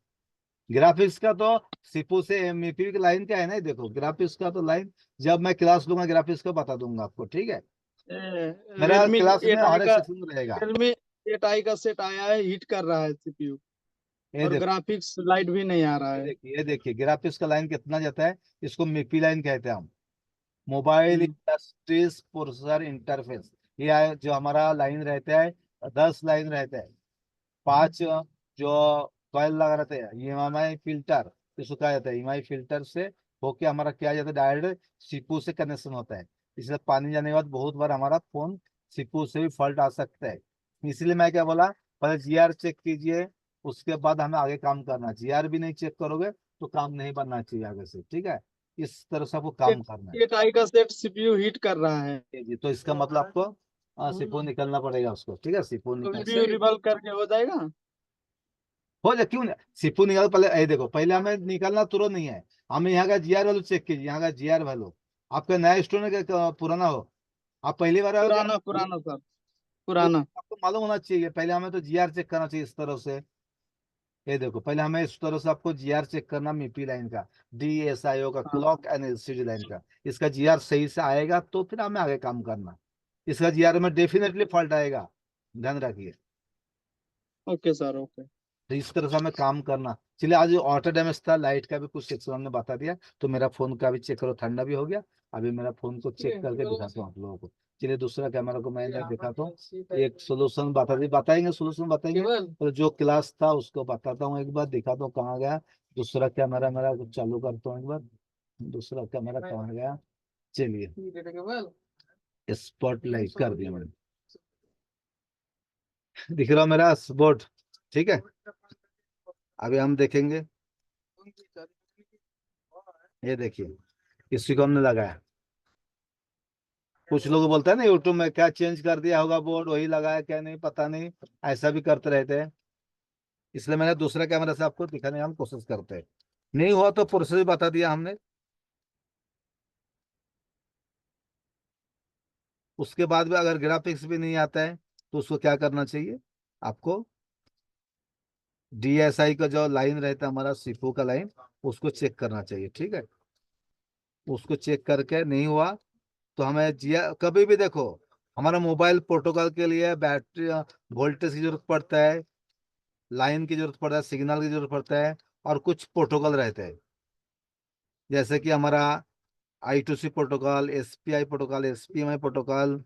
ग्राफिक्स का तो सीपू से MPU की लाइन क्या है ना, ये देखो ग्राफिक्स का तो लाइन, जब मैं क्लास लूंगा ग्राफिक्स का बता दूंगा आपको, ठीक है। मेरा रियलमी क्लास में एट आई हर एक का सेक्शन में रहेगा। रियलमी एट आई का सेट आया है, हिट कर रहा है सीपीयू, ये और देखो, ग्राफिक्स लाइट भी नहीं आ रहा है। ये देखिए ग्राफिक्स का लाइन कितना जाता है, इसको MIPI लाइन कहते हैं हम, मोबाइल हम्म, इंडस्ट्रीज प्रोसेसर इंटरफेस। ये जो हमारा लाइन रहता है, 10 लाइन रहता है, 5 जो कॉइल लगा रहते हैं, ये EMI फिल्टर, इसको कहा जाता है EMI फिल्टर से होके हमारा क्या जाता है, डायरेक्ट सीपू से कनेक्शन होता है। इसलिए पानी जाने के बाद बहुत बार हमारा फोन सीपू से भी फॉल्ट आ सकता है। इसलिए मैं क्या बोला, पहले GR चेक कीजिए, उसके बाद हमें आगे काम करना। GR भी नहीं चेक करोगे तो काम नहीं बनना चाहिए आगे से, ठीक है। इस तरह से आपको काम एट करना है। एट आई का सेट सीपीयू हिट कर रहा है। जी, तो इसका मतलब आपको सीपू निकलना पड़ेगा उसको, ठीक है, सीपू तो निकल सीपीयू रिवॉल्व करके हो जाएगा? हो जाए, क्यों नहीं। सीपू निकाल पहले, ये देखो पहले हमें निकालना तुरंत नहीं है, हमें यहाँ का GR वैल्यू चेक कीजिए, यहाँ का GR वैल्यू। आपका नया स्टूडेंट का पुराना हो, आप पहली बार आओगे, पुराना पुराना सर, तो पुराना। आपको मालूम होना चाहिए, पहले हमें तो GR चेक करना चाहिए इस तरह से। ये देखो पहले हमें इस तरह से आपको GR चेक करना, MIPI लाइन का, DSIO का, हाँ, क्लॉक एंड LCD लाइन का। इसका GR सही से आएगा तो फिर हमें आगे काम करना। इसका GR में डेफिनेटली फॉल्ट आएगा, ध्यान रखिए। Okay sir, okay. तो इस तरह से हमें काम करना। चलिए, आज ऑटो डैमेज था, लाइट का भी कुछ सेक्शन हमने बता दिया, तो मेरा फोन का भी चेक करो, ठंडा भी हो गया। अभी मेरा फोन को चेक करके दिखाता हूँ आप लोगों को। चलिए, दूसरा कैमरा को मैं इधर दिखाता हूँ। एक सोल्यूशन बताएंगे, सोल्यूशन बताएंगे, तो जो क्लास था उसको बताता हूँ, एक बार दिखाता हूँ कहाँ गया। दूसरा कैमरा मेरा कुछ चालू करता हूँ एक बार, दूसरा कैमरा कहाँ गया। चलिए केबल स्पॉट लाइट कर दिया मैंने, दिख रहा मेरा बोर्ड, ठीक है। अभी हम देखेंगे, ये देखिए इसी को हमने लगाया। कुछ लोग बोलते हैं ना यूट्यूब में क्या चेंज कर दिया होगा बोर्ड, वही लगाया क्या नहीं पता नहीं, ऐसा भी करते रहते हैं। इसलिए मैंने दूसरे कैमरा से आपको दिखाने की हम कोशिश करते हैं। नहीं हुआ तो प्रोसेस बता दिया हमने। उसके बाद भी अगर ग्राफिक्स भी नहीं आता है तो उसको क्या करना चाहिए आपको, DSI का जो लाइन रहता है हमारा सीपू का लाइन, उसको चेक करना चाहिए, ठीक है। उसको चेक करके नहीं हुआ तो हमें जिया कभी भी देखो, हमारा मोबाइल प्रोटोकॉल के लिए बैटरी वोल्टेज की जरूरत पड़ता है, लाइन की जरूरत पड़ता है, सिग्नल की जरूरत पड़ता है, और कुछ प्रोटोकॉल रहते हैं, जैसे कि हमारा I2C protocol, SPI protocol, SPMI protocol,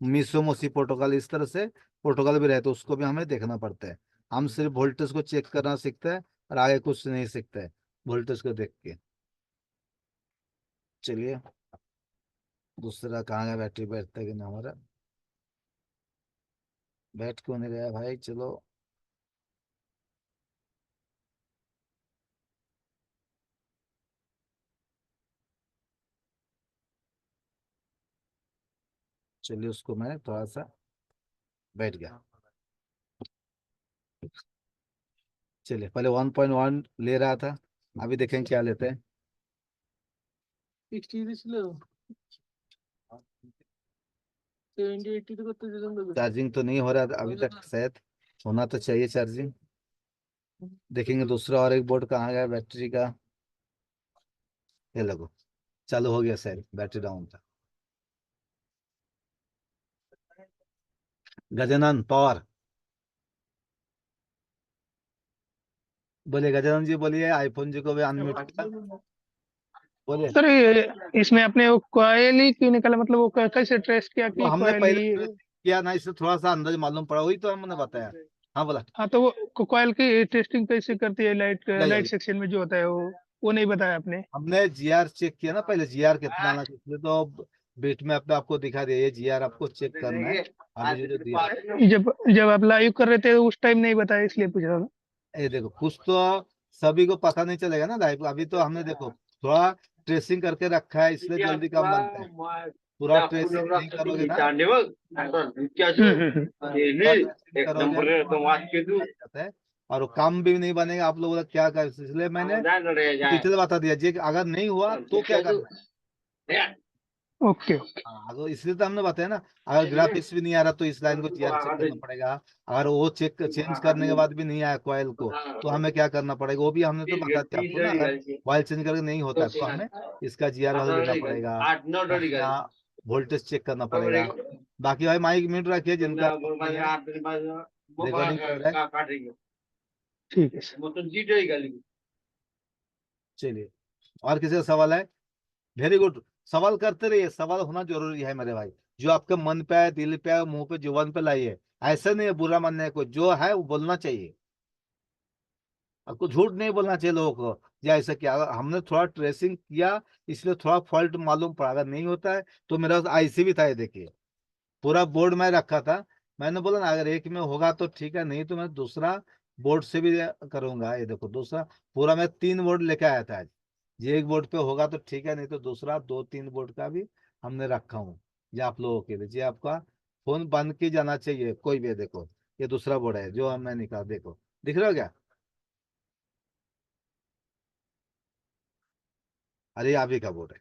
MISO MOSI protocol, इस तरह से प्रोटोकॉल भी रहते हैं, उसको भी हमें देखना पड़ता है। हम सिर्फ वोल्टेज को चेक करना सीखते हैं और आगे कुछ नहीं सीखते हैं वोल्टेज को देख के। चलिए दूसरा कहाँ गया, बैटरी बैठता है कि ना हमारा, बैठ क्यों नहीं गया भाई, चलो। चलिए उसको मैं थोड़ा सा, बैठ गया। चलिए पहले 1.1 ले रहा था, अभी देखें क्या लेते हैं। 60 ছিল 70 80 তো করতে দিলাম তো चार्जिंग तो नहीं हो रहा था अभी तक, शायद होना तो चाहिए चार्जिंग। देखेंगे दूसरा और एक बोर्ड कहाँ गया बैटरी का, ये लगो चालू हो गया, शायद बैटरी डाउन था। गजानन पवार, बोलिए गजानन जी, बोलिए आईफोन जी को भी अनम्यूट किया, बोलिए। सर इसमें आपने वो कॉयल ही क्यों निकाला, मतलब वो कैसे ट्रेस किया वो कि हमने कॉयल पहले ही। किया ना, इससे थोड़ा सा अंदाज मालूम पड़ा, वही तो हमने बताया। हाँ बोला, हाँ तो वो कॉयल की टेस्टिंग कैसे करती है, लाइट जाइए। लाइट सेक्शन में जो होता है वो नहीं बताया आपने। हमने GR चेक किया ना पहले, GR कितना आना चाहिए, इसलिए तो बीट में अपने आपको दिखा दिया, ये GR आपको चेक करना है। अभी जो जो दिया, जब जब आप लाइव कर रहे थे उस टाइम नहीं बताया, इसलिए पूछ रहा था। ये देखो कुछ तो सभी को पता नहीं चलेगा ना लाइव, अभी तो हमने देखो थोड़ा ट्रेसिंग करके रखा है, इसलिए जल्दी काम बनता है। पूरा ट्रेसिंग नहीं करोगे ना, पूरा ट्रेसिंग करोगे तो जाता है, और वो काम भी नहीं बनेगा, आप लोगों का क्या कर, इसलिए मैंने डिटेल बता दिया जी, अगर नहीं हुआ तो क्या करना है। ओके। हाँ अगर, इसलिए तो हमने बताया ना, अगर ग्राफिक्स भी नहीं आ रहा तो इस लाइन को GR चेक करना पड़ेगा। अगर वो चेक चेंज करने के बाद भी नहीं आया कोयल को, तो हमें क्या करना पड़ेगा, वो भी हमने तो बता दिया आपको ना। अगर वाइल चेंज करके नहीं होता है तो हमें इसका GR वाला लेना पड़ेगा, अपना वोल्टेज चेक करना पड़ेगा। बाकी भाई माइक म्यूट रखिए, जिनका रिकॉर्डिंग चल रहा है। ठीक है सर। चलिए, और किसी का सवाल है? वेरी गुड, सवाल करते रहिए, सवाल होना जरूरी है मेरे भाई। जो आपके मन पे आए, दिल पे आए, मुंह पे, जुबान पे लाइए। ऐसा नहीं है बुरा मानने है कोई, जो है वो बोलना चाहिए, आपको झूठ नहीं बोलना चाहिए लोगों को। या ऐसा किया, अगर हमने थोड़ा ट्रेसिंग किया इसलिए थोड़ा फॉल्ट मालूम पड़ा, अगर नहीं होता है तो मेरा IC भी था, ये देखिए पूरा बोर्ड में रखा था। मैंने बोला ना अगर एक में होगा तो ठीक है, नहीं तो मैं दूसरा बोर्ड से भी करूंगा। ये देखो दूसरा, पूरा मैं 3 बोर्ड लेके आया था आज। ये एक बोर्ड पे होगा तो ठीक है, नहीं तो दूसरा 2 3 बोर्ड का भी हमने रखा हूँ, ये आप लोगों के लिए। ये आपका फोन बंद की जाना चाहिए कोई भी, देखो ये दूसरा बोर्ड है जो हमने निकाला, देखो दिख रहा हो क्या, अरे ये आप ही का बोर्ड है।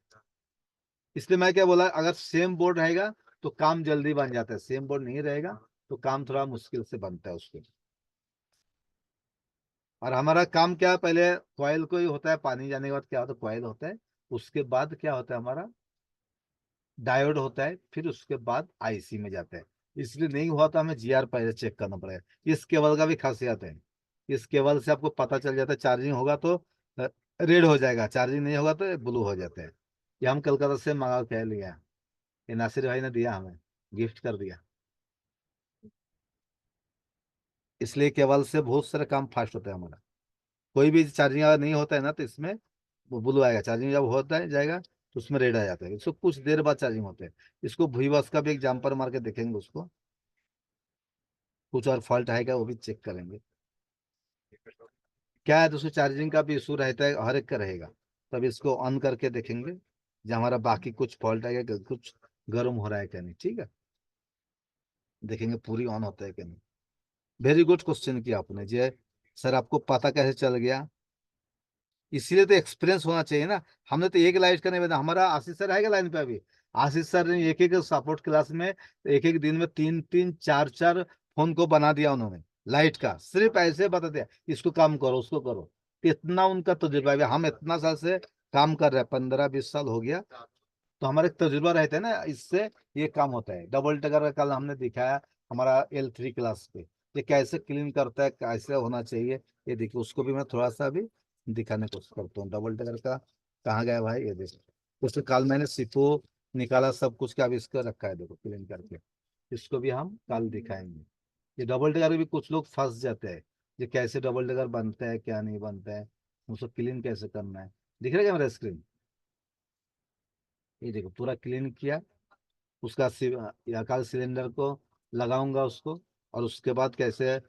इसलिए मैं क्या बोला, अगर सेम बोर्ड रहेगा तो काम जल्दी बन जाता है, सेम बोर्ड नहीं रहेगा तो काम थोड़ा मुश्किल से बनता है उसके। और हमारा काम क्या है, पहले कॉइल को ही होता है, पानी जाने के बाद क्या होता है, कॉइल होता है, उसके बाद क्या होता है हमारा डायोड होता है, फिर उसके बाद IC में जाता है। इसलिए नहीं हुआ तो हमें GR पहले चेक करना पड़ेगा। इस केबल का भी खासियत है, इस केबल से आपको पता चल जाता है, चार्जिंग होगा तो रेड हो जाएगा, चार्जिंग नहीं होगा तो ब्लू हो जाता है। ये हम कलकत्ता से मंगा के लिया, ये नासिर भाई ने दिया, हमें गिफ्ट कर दिया। इसलिए केबल से बहुत सारे काम फास्ट होता है हमारा। कोई भी चार्जिंग अगर नहीं होता है ना तो इसमें वो ब्लू आएगा, चार्जिंग जब होता है जाएगा तो उसमें रेड आ जाता है, इसको कुछ देर बाद चार्जिंग होते हैं। इसको भूईवास का भी एक जम्पर मार के देखेंगे, उसको कुछ और फॉल्ट आएगा वो भी चेक करेंगे। क्या है, तो उसको चार्जिंग का भी इशू रहता है, हर एक का रहेगा। तब इसको ऑन करके देखेंगे जो हमारा बाकी कुछ फॉल्ट आएगा, कुछ गर्म हो रहा है क्या नहीं, ठीक है। देखेंगे पूरी ऑन होता है क्या नहीं। वेरी गुड क्वेश्चन किया आपने जी। सर आपको पता कैसे चल गया? इसीलिए तो एक्सपीरियंस होना चाहिए ना। हमने तो एक लाइट का नहीं बताया, हमारा आशीष सर आएगा लाइन पे अभी। आशीष सर ने एक एक सपोर्ट क्लास में एक एक दिन में 3 3 4 4 फोन को बना दिया उन्होंने लाइट का, सिर्फ ऐसे बता दिया इसको काम करो उसको करो। इतना उनका तजुर्बा है। हम इतना साल से काम कर रहे हैं, 15 20 साल हो गया, तो हमारे तजुर्बा रहता है ना, इससे ये काम होता है। डबल टगर का कल हमने दिखाया हमारा L3 क्लास पे, ये कैसे क्लीन करता है, कैसे होना चाहिए, ये देखिए। उसको भी मैं थोड़ा सा भी दिखाने की कोशिश करता हूँ। डबल टगर का कहाँ गया भाई, ये देखो। उसके कल मैंने सिपो निकाला सब कुछ का, अभी इसको रखा है देखो क्लीन करके। इसको भी हम कल दिखाएंगे। ये डबल टगर भी कुछ लोग फंस जाते हैं, ये कैसे डबल टगर बनता है क्या नहीं बनता है, उसको क्लीन कैसे करना है। दिख रहा है क्या मेरा स्क्रीन? ये देखो पूरा क्लीन किया। उसका कल सिलेंडर को लगाऊंगा उसको, और उसके बाद कैसे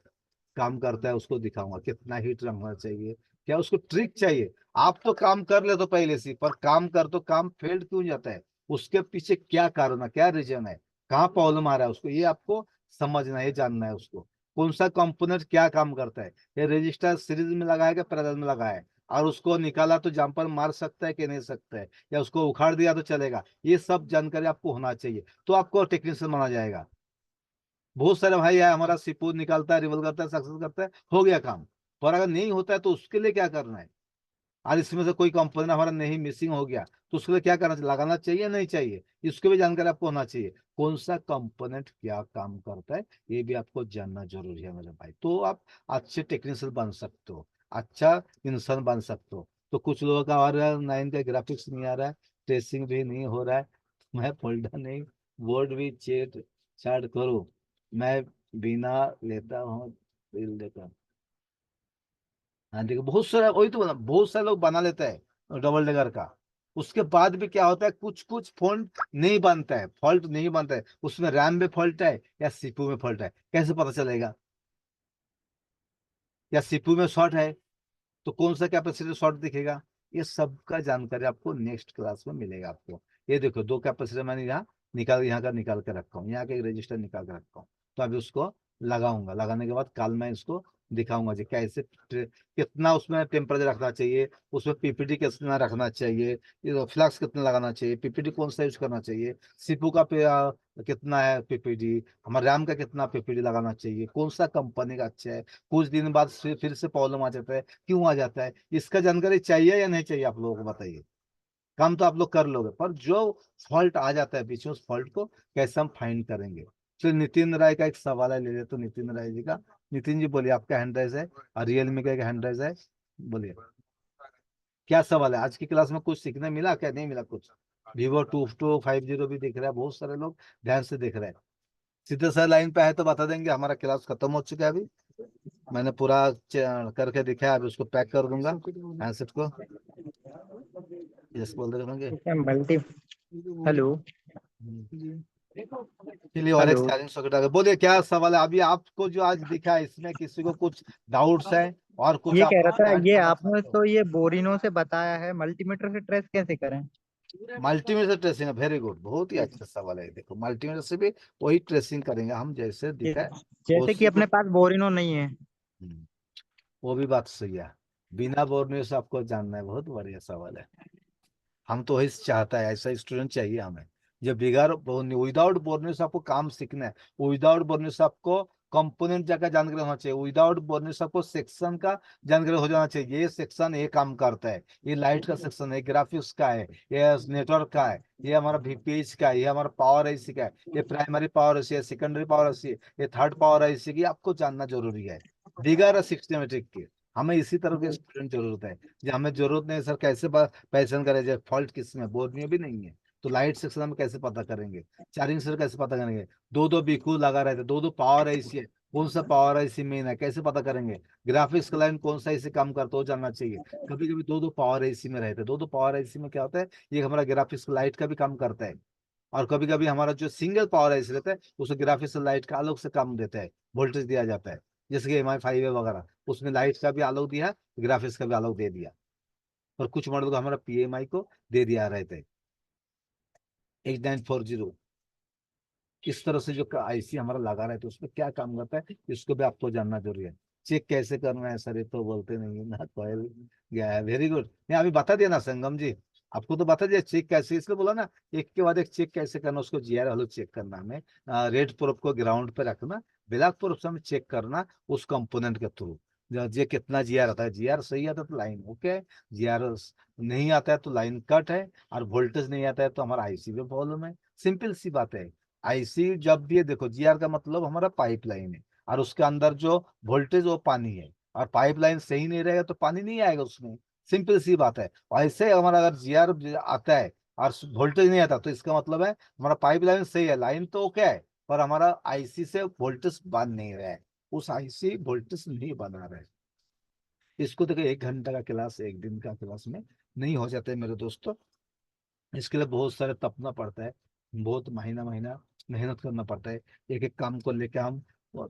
काम करता है उसको दिखाऊंगा, कितना हीट रखना चाहिए, क्या उसको ट्रिक चाहिए। आप तो काम कर ले तो पहले से, पर काम कर तो काम फेल्ड क्यों जाता है, उसके पीछे क्या कारण है, क्या रीजन है, कहाँ प्रॉब्लम आ रहा है उसको, ये आपको समझना है, जानना है उसको। कौन सा कंपोनेंट क्या काम करता है, ये रजिस्टर सीरीज में लगाया कि पैरेलल में लगाया है, और उसको निकाला तो जंपर मार सकता है कि नहीं सकता है, या उसको उखाड़ दिया तो चलेगा, ये सब जानकारी आपको होना चाहिए, तो आपको टेक्नीशियन माना जाएगा। बहुत सारे भाई है हमारा सिपूर निकालता है, रिवल करता है, सक्सेस करता है, हो गया काम। पर अगर नहीं होता है तो उसके लिए क्या करना है। और इसमें से कोई कंपोनेंट हमारा नहीं मिसिंग हो गया तो उसके लिए क्या करना चाहिए, लगाना चाहिए नहीं चाहिए, इसकी भी जानकारी आपको होना चाहिए। कौन सा कंपोनेंट क्या काम करता है ये भी आपको जानना जरूरी है मेरे भाई, तो आप अच्छे टेक्नीशियन बन सकते हो, अच्छा इंसान बन सकते हो। तो कुछ लोगों का और 9 का ग्राफिक्स नहीं आ रहा है, ट्रेसिंग भी नहीं हो रहा है, मैं फोल्डर नहीं, बोर्ड भी चेट चार्ट करूँ, मैं बिना लेता हूँ बिल देता। हाँ देखो बहुत सारा, वही तो बहुत सारे लोग बना लेते हैं डबल डेकर का, उसके बाद भी क्या होता है, कुछ कुछ फॉल्ट नहीं बनता है, फॉल्ट नहीं बनता है, उसमें रैम में फॉल्ट है या सीपीयू में फॉल्ट है, कैसे पता चलेगा। या सीपीयू में शॉर्ट है तो कौन सा कैपेसिटर शॉर्ट दिखेगा, ये सब का जानकारी आपको नेक्स्ट क्लास में मिलेगा आपको। ये देखो 2 कैपेसिटर मैंने यहाँ का निकाल के रखा हूँ, यहाँ का एक रजिस्टर निकाल के रखा हूँ। तो अभी उसको लगाऊंगा, लगाने के बाद कल मैं इसको दिखाऊंगा जी कैसे कितना उसमें टेम्परेचर रखना चाहिए, उसमें पीपीटी कितना रखना चाहिए, फ्लक्स कितना लगाना चाहिए, पीपीटी कौन सा यूज करना चाहिए, सीपू का कितना है पीपीटी, हमारे रैम का कितना पीपीटी लगाना चाहिए, कौन सा कंपनी का अच्छा है। कुछ दिन बाद फिर से प्रॉब्लम आ जाता है, क्यों आ जाता है, इसका जानकारी चाहिए या नहीं चाहिए, आप लोगों को बताइए। काम तो आप लोग कर लोगे, पर जो फॉल्ट आ जाता है बीच में, उस फॉल्ट को कैसे हम फाइंड करेंगे। तो नितिन राय का एक सवाल है, ले ले तो नितिन राय जी का। नितिन जी बोलिए, आपका हैंड राइज है और रियलमी का एक हैंड राइज है, बोलिए क्या सवाल है। आज की क्लास में कुछ सीखने मिला क्या, नहीं मिला कुछ। Vivo 2250 भी दिख रहा है, बहुत सारे लोग ध्यान से देख रहे हैं। सीधे सर लाइन पे है तो बता देंगे, हमारा क्लास खत्म हो चुका है अभी, मैंने पूरा करके दिखाया, अभी उसको पैक कर दूंगा हैंडसेट को। यस बोल दे होंगे। मल्टी हेलो चलिए और एक हेलो चार्जिंग सॉकेट आ गया। बोलिए क्या सवाल है, अभी आपको जो आज दिखा है इसमें किसी को कुछ डाउट्स है और कुछ ये आप कह रहा था, ऐड ये करना आपने चाहते हो। तो ये बोरिनो से बताया है, मल्टीमीटर से ट्रेस कैसे करें? मल्टीमीटर ट्रेसिंग है, वेरी गुड, बहुत ही अच्छा सवाल है। देखो मल्टीमीटर से भी वही ट्रेसिंग करेंगे हम जैसे कि- दिखा है जैसे कि उसी को। अपने पास बोरिनो नहीं है। वो भी बात सही है, बिना बोलने से आपको जानना है, बहुत बढ़िया सवाल है। हम तो वही चाहता है, ऐसा स्टूडेंट चाहिए हमें जो बिगाड़ विदाउट बोलने से आपको काम सीखना है, विदाउट बोलने से आपको कंपोनेंट जगह जानकारी होना चाहिए, विदाउट बोलने से आपको सेक्शन का जानकारी हो जाना चाहिए, ये सेक्शन ये काम करता है, ये लाइट का सेक्शन है, ग्राफिक्स का है, ये नेटवर्क का है, ये हमारा VPH का है, ये हमारा पावर IC का है, ये प्राइमरी पावर IC है, सेकेंडरी पावर IC है, ये थर्ड पावर IC की आपको जानना जरूरी है। बिगाड़ सिस्टमेटिक की हमें इसी तरह के स्टूडेंट जरूरत है। जो हमें जरूरत नहीं सर कैसे पहचान करे फॉल्ट किस में, बोर्ड में भी नहीं है, तो लाइट सेक्शन हम कैसे पता करेंगे, चार्जिंग सेक्शन कैसे पता करेंगे, दो दो बीकू लगा रहते, दो दो पावर आईसी है, कौन सा पावर आईसी मेन है कैसे पता करेंगे, ग्राफिक्स का लाइन कौन सा आईसी काम करता है वो जानना चाहिए। कभी कभी दो दो पावर आईसी में रहते हैं, दो दो पावर आईसी में क्या होता है, ये हमारा ग्राफिक्स लाइट का भी काम करता है। और कभी कभी हमारा जो सिंगल पावर आईसी रहता है उसको ग्राफिक्स लाइट का अलग से काम देता है, वोल्टेज दिया जाता है, जैसे कि MI5 है वगैरह, उसमें लाइट का भी अलग दिया, ग्राफिक्स का भी अलग दे दिया। और कुछ मॉडल को हमारा PMI को दे दिया रहता है 8940। इस तरह से जो आईसी हमारा लगा रहता है उसमें क्या काम करता है इसको भी आपको जानना जरूरी है। चेक कैसे करना है सर, ये तो बोलते नहीं है ना, कोयल गया है, वेरी गुड। नहीं अभी बता दिया ना संगम जी, आपको तो बता दिया चेक कैसे, इसलिए बोला ना एक के बाद एक चेक कैसे करना, उसको GR वालों चेक करना हमें, रेड प्रोब को ग्राउंड पे रखना, ब्लैक प्रोब से हमें चेक करना उस कंपोनेंट के थ्रू। ये कितना GR आता है, GR सही आता है तो लाइन ओके है, GR नहीं आता है तो लाइन कट है, और वोल्टेज नहीं आता है तो हमारा आईसी में प्रॉब्लम है। सिंपल सी बात है। आईसी जब भी देखो GR का मतलब हमारा पाइपलाइन है, और उसके अंदर जो वोल्टेज वो पानी है, और पाइपलाइन सही नहीं रहेगा तो पानी नहीं आएगा उसमें, सिंपल सी बात है। ऐसे हमारा अगर GR आता है और वोल्टेज नहीं आता तो इसका मतलब है हमारा पाइपलाइन सही है, लाइन तो ओके है, पर हमारा आईसी से वोल्टेज बन नहीं रहा है, उस आईसी वोल्टेज नहीं बना रहा है। इसको देखो 1 घंटा का क्लास, 1 दिन का क्लास में नहीं हो जाता है मेरे दोस्तों। इसके लिए बहुत सारे तपना पड़ता है, बहुत महीना महीना मेहनत करना पड़ता है। एक एक काम को लेकर हम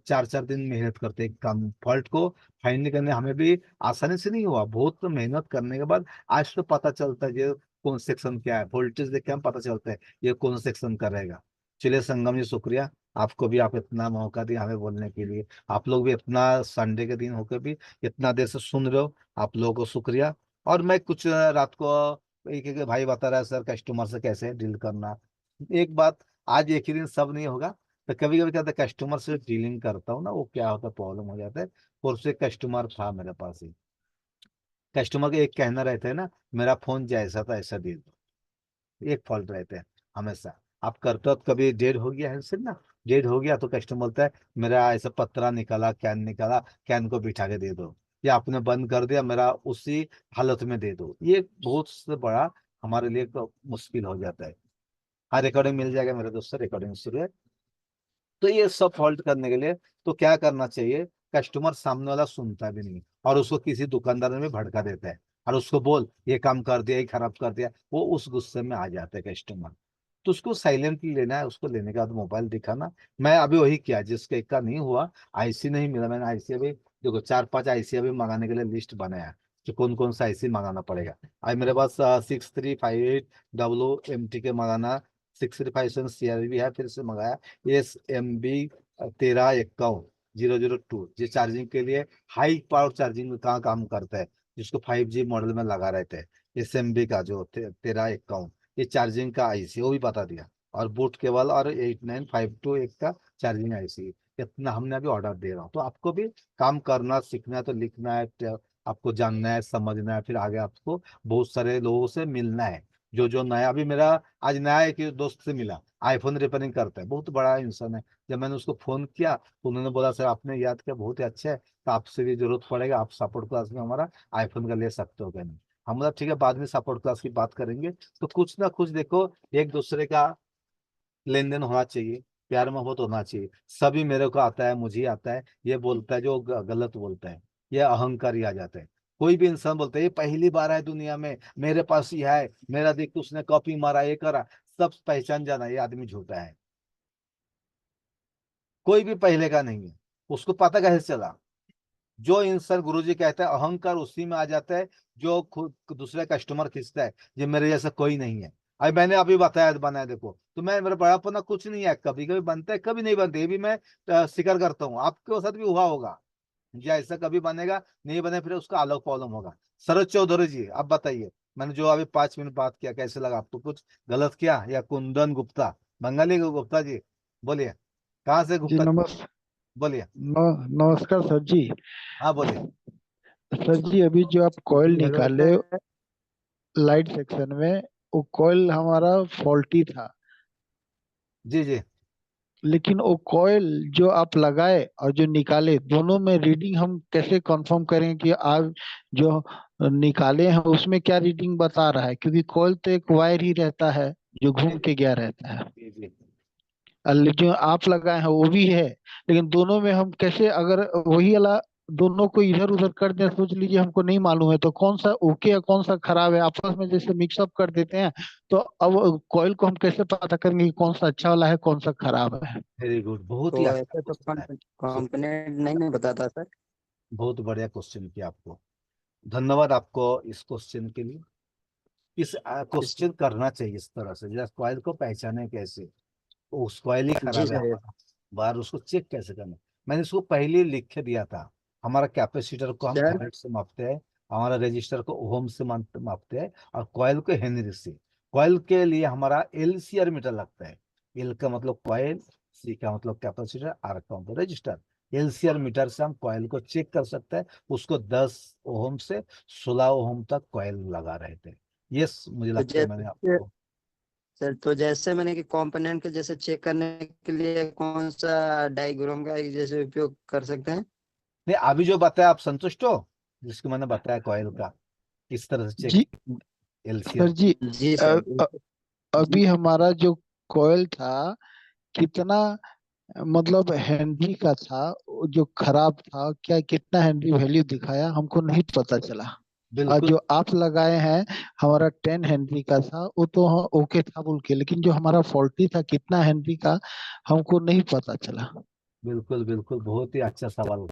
4 4 दिन मेहनत करते हैं, एक काम फॉल्ट को फाइंड करने हमें भी आसानी से नहीं हुआ, बहुत तो मेहनत करने के बाद आज तो पता चलता है ये कौन सेक्शन क्या है, वोल्टेज देख के हम पता चलता है ये कौन सेक्शन का रहेगा। चलिए संगम जी शुक्रिया, आपको भी आप इतना मौका दिया हमें बोलने के लिए, आप लोग भी इतना संडे के दिन होकर भी इतना देर से सुन रहे हो, आप लोगों को शुक्रिया। और मैं कुछ रात को एक एक भाई बता रहा है सर कस्टमर से कैसे डील करना। एक बात, आज एक ही दिन सब नहीं होगा, तो कभी कभी क्या होता है कस्टमर से डीलिंग करता हूँ ना, वो क्या होता है प्रॉब्लम हो जाता है। और से कस्टमर था मेरे पास ही, कस्टमर का एक कहना रहता है ना, मेरा फोन जैसा था ऐसा दे दो, एक फॉल्ट रहते हैं हमेशा। आप करते हो कभी डेड हो गया है सिर्फ ना, डेड हो गया तो कस्टमर बोलता है मेरा ऐसा पत्रा निकाला, कैन निकाला, कैन को बिठा के दे दो, या आपने बंद कर दिया मेरा उसी हालत में दे दो, ये बहुत से बड़ा हमारे लिए तो मुश्किल हो जाता है। हाँ रिकॉर्डिंग मिल जाएगा मेरे दोस्तों, रिकॉर्डिंग शुरू है। तो ये सब फॉल्ट करने के लिए तो क्या करना चाहिए, कस्टमर सामने वाला सुनता भी नहीं और उसको किसी दुकानदार में भड़का देता है, और उसको बोल ये काम कर दिया, ये खराब कर दिया, वो उस गुस्से में आ जाता है कस्टमर। तो उसको साइलेंटली लेना है, उसको लेने के बाद मोबाइल दिखाना। मैं अभी वही किया, जिसके एक का नहीं हुआ, आईसी नहीं मिला, मैंने आईसी अभी देखो 4 5 आईसी अभी मंगाने के लिए लिस्ट बनाया कि कौन कौन सा आईसी मंगाना पड़ेगा। आज मेरे पास 6358WMT के मंगाना, 6357 CR भी है, फिर से मंगाया SMB 1351 002, ये चार्जिंग के लिए हाई पावर चार्जिंग में कहाँ काम करता है, जिसको 5G मॉडल में लगा रहते हैं। SMB का जो 1351 ये चार्जिंग का आईसी वो भी बता दिया, और बूट केबल और 89521 का चार्जिंग आईसी, इतना हमने अभी ऑर्डर दे रहा हूँ। तो आपको भी काम करना सीखना है, तो लिखना है, आपको जानना है, समझना है, फिर आगे आपको बहुत सारे लोगों से मिलना है। जो जो नया, अभी मेरा आज नया एक दोस्त से मिला, आईफोन रिपेयरिंग करता है, बहुत बड़ा इंसान है। जब मैंने उसको फोन किया तो उन्होंने बोला सर आपने याद किया बहुत ही अच्छा है, तो आपसे भी जरूरत पड़ेगा, आप सपोर्ट क्लास में हमारा आईफोन का ले सकते हो क्या नहीं। हम बोला ठीक है बाद में सपोर्ट क्लास की बात करेंगे। तो कुछ ना कुछ देखो, एक दूसरे का लेन देन होना चाहिए, प्यार मोहब्बत होना चाहिए। सभी मेरे को आता है, मुझे आता है, ये बोलता है जो गलत बोलता है, ये अहंकार ही आ जाता है। कोई भी इंसान बोलता है ये पहली बार है दुनिया में, मेरे पास ही है, मेरा देख के उसने कॉपी मारा, ये करा, सब पहचान जाना ये आदमी झूठा है। कोई भी पहले का नहीं है, उसको पता कैसे चला। जो इंसान गुरुजी कहते हैं अहंकार उसी में आ जाता है, जो खुद दूसरे कस्टमर खींचता है, ये मेरे जैसा कोई नहीं है। अभी मैंने अभी बताया बनाया देखो, तो मैं मेरा बड़ापना कुछ नहीं है, कभी कभी बनता है कभी नहीं बनता, ये भी मैं स्वीकार करता हूँ, आपके साथ भी हुआ होगा। जी ऐसा कभी बनेगा, नहीं बने फिर उसका अलग प्रॉब्लम होगा। सरोज चौधरी जी आप बताइए, मैंने जो अभी 5 मिनट बात किया कैसे लगा आपको, कुछ गलत किया? या कुंदन गुप्ता, बंगाली गुप्ता जी बोलिए, कहाँ से जी गुप्ता जी? बोलिए। नमस्कार सर जी। हाँ बोलिए। सर जी अभी जो आप कॉइल निकाले लाइट सेक्शन में, वो कॉइल हमारा फॉल्टी था, जी जी। लेकिन वो कॉइल जो आप लगाए और जो निकाले दोनों में रीडिंग हम कैसे कंफर्म करें कि आप जो निकाले हैं उसमें क्या रीडिंग बता रहा है, क्योंकि कॉइल तो एक वायर ही रहता है, जो घूम के गया रहता है। जी जी। जो आप लगाए हैं वो भी है, लेकिन दोनों में हम कैसे, अगर वही वाला दोनों को इधर उधर कर दें, सोच लीजिए हमको नहीं मालूम है तो कौन सा ओके है कौन सा खराब है, आपस में जैसे मिक्सअप कर देते हैं। तो अब कॉइल को हम कैसे पता करेंगे कि कौन सा अच्छा वाला है कौन सा खराब है? वेरी गुड, बहुत ही तो अच्छा ऐसे तो क्वेश्चन है। कंपोनेंट नहीं ना बताता सर। बहुत बढ़िया क्वेश्चन किया आपको, धन्यवाद आपको इस क्वेश्चन के लिए। इस क्वेश्चन करना चाहिए इस तरह से, जैसे कॉइल को पहचाने कैसे, उस कॉइल ही जी खराब है सर। हमारा, बाहर उसको चेक कैसे करना। मैंने इसको पहले लिख के दिया था। हमारा कैपेसिटर को हम सर फैरेड से मापते हैं, हमारा रजिस्टर को ओम से मापते हैं, और कॉइल को हेनरी से। कॉइल के लिए हमारा एलसीआर मीटर लगता है। एल का मतलब कॉइल, सी का मतलब कैपेसिटर, आर का मतलब रजिस्टर। एलसीआर मीटर से हम कॉइल को चेक कर सकते हैं। उसको 10 ओम से 16 ओम तक कॉइल लगा रहे थे। ये मुझे तो लगता है मैंने जैसे आपको। सर तो जैसे मैंने कि कंपोनेंट के जैसे चेक करने के लिए कौन सा डायग्राम का जैसे उपयोग कर सकते हैं? नहीं, अभी जो बताया आप संतुष्ट हो, जिसको मैंने बताया कॉइल का किस तरह से चेक, जी सर एलसीआर। जी। जी अ, सर। अ, अभी हमारा जो कॉइल था कितना, मतलब हेनरी का था, वो जो खराब था क्या, कितना हेनरी वैल्यू दिखाया हमको नहीं पता चला। और बिल्कुल जो आप लगाए हैं हमारा 10 हेनरी का था, वो तो ओके था बोल के, लेकिन जो हमारा फॉल्टी था कितना हेनरी का हमको नहीं पता चला। बिल्कुल बिल्कुल, बहुत ही अच्छा सवाल।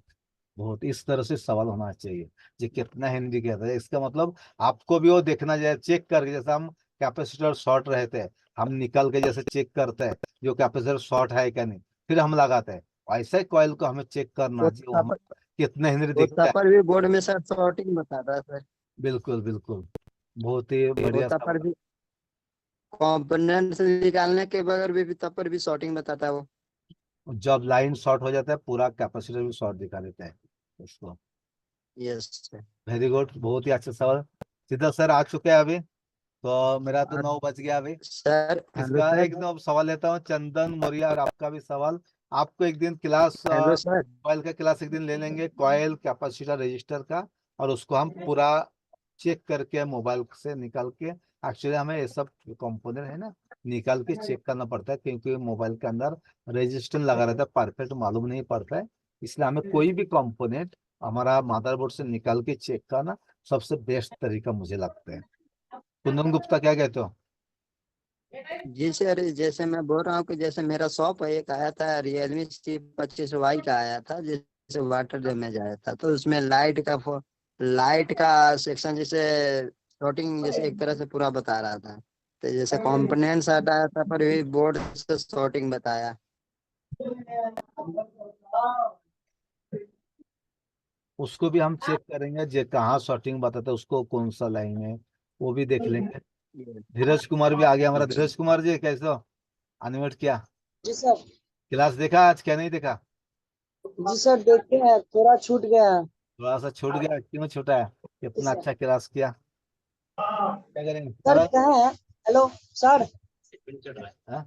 बहुत इस तरह से सवाल होना चाहिए, जो कितना हेनरी क्या था, इसका मतलब आपको भी वो देखना चाहिए, चेक करके, जैसे हम कैपेसिटर शॉर्ट रहते हैं, हम निकल के जैसे चेक करते हैं जो कैपेसिटर शॉर्ट है क्या नहीं, फिर हम लगाते हैं। ऐसा ही कॉइल को हमें चेक करना वो चाहिए, वो हम कितना हेनरी वो दिखता है। तपर भी बोर्ड में सर सॉर्टिंग बताता है सर। बिल्कुल बिल्कुल, बहुत ही वो बढ़िया तपर सवाल। भी कंपोनेंट से निकालने के बगैर भी तपर भी सॉर्टिंग बताता है वो। जब लाइन शॉर्ट हो जाता है पूरा कैपेसिटर भी शॉर्ट दिखा देता है उसको। Yes sir. वेरी गुड, बहुत ही अच्छा सवाल। सीधा सर आ चुके हैं अभी, तो मेरा तो और 9 बज गया अभी। सर हेलो इसका सर। एक दिन अब सवाल लेता हूँ, चंदन मौर्य, और आपका भी सवाल। आपको एक दिन क्लास, हेलो सर। कॉयल का क्लास एक दिन ले लेंगे, कॉयल कैपेसिटर रजिस्टर का, और उसको हम पूरा चेक करके मोबाइल से निकाल के, एक्चुअली हमें ये सब कंपोनेंट है ना, निकाल के चेक करना पड़ता है, क्योंकि मोबाइल के अंदर रेजिस्टेंस लगा रहता है, परफेक्ट मालूम नहीं पड़ता है। इसलिए हमें कोई भी कंपोनेंट हमारा मदरबोर्ड से निकाल के चेक करना सबसे बेस्ट तरीका मुझे लगता है। कुंदन गुप्ता, क्या कहते हो? जी सर जैसे मैं बोल रहा हूँ कि जैसे मेरा शॉप है, एक आया था रियलमी C25Y का आया था, जैसे वाटर डैमेज आया था, तो उसमें लाइट का सेक्शन जैसे शॉर्टिंग जैसे एक तरह से पूरा बता रहा था। तो जैसे कंपोनेंट्स हटाया था पर भी बोर्ड से शॉर्टिंग बताया। उसको भी हम चेक करेंगे, जे कहाँ शॉर्टिंग बताता है, उसको कौन सा लाइन है, वो भी देख लेंगे। धीरज कुमार भी आ गया हमारा। धीरज कुमार जी, कैसे हो? अनम्यूट किया। जी सर। क्लास देखा आज, क्या नहीं देखा? जी सर देखे हैं, थोड़ा छूट गया है। थोड़ा सा छूट गया, क्यों छूटा है? जी कितना सर। अच्छा क्लास किया। क्या करेंगे सर सर? कहाँ है? Hello sir. हाँ?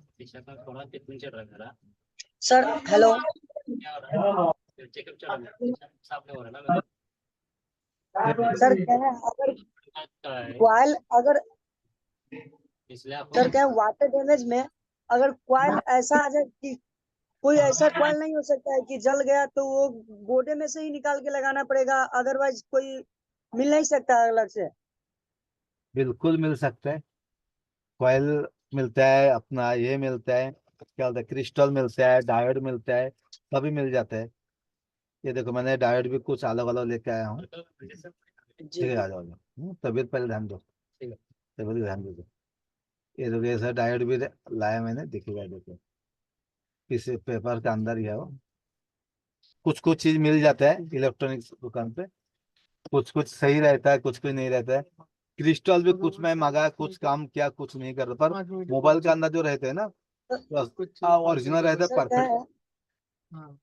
Sir hello. सर क्या है, अगर क्वाइल अगर सर क्या है, वाटर डैमेज में अगर क्वाइल ऐसा आ जाए कि कोई ऐसा क्वाइल नहीं हो सकता है कि जल गया तो वो गोडे में से ही निकाल के लगाना पड़ेगा, अदरवाइज कोई मिल नहीं सकता अलग से। बिल्कुल मिल सकता है। कॉइल मिलता है, अपना ये मिलता है, क्या बोलते हैं, क्रिस्टल मिलता है, डायोड मिलता है, सभी मिल जाता है। ये देखो, मैंने डायोड भी कुछ अलग अलग लेके आया हूँ। ठीक जी है, आ जाओ आ जाओ। तबीयत पहले ध्यान दो, तबीयत ध्यान दो। ये देखो, ऐसा डायोड भी लाया मैंने, दिखेगा देखो, इस पेपर के अंदर ही है वो। कुछ कुछ चीज मिल जाता है इलेक्ट्रॉनिक्स दुकान पे, कुछ कुछ सही रहता है, कुछ कुछ नहीं रहता है। क्रिस्टल भी कुछ मैं मंगाया, कुछ काम किया, कुछ नहीं कर रहा, पर मोबाइल के अंदर जो रहते हैं ना, ओरिजिनल रहता है, सर क्या परफेक्ट। है,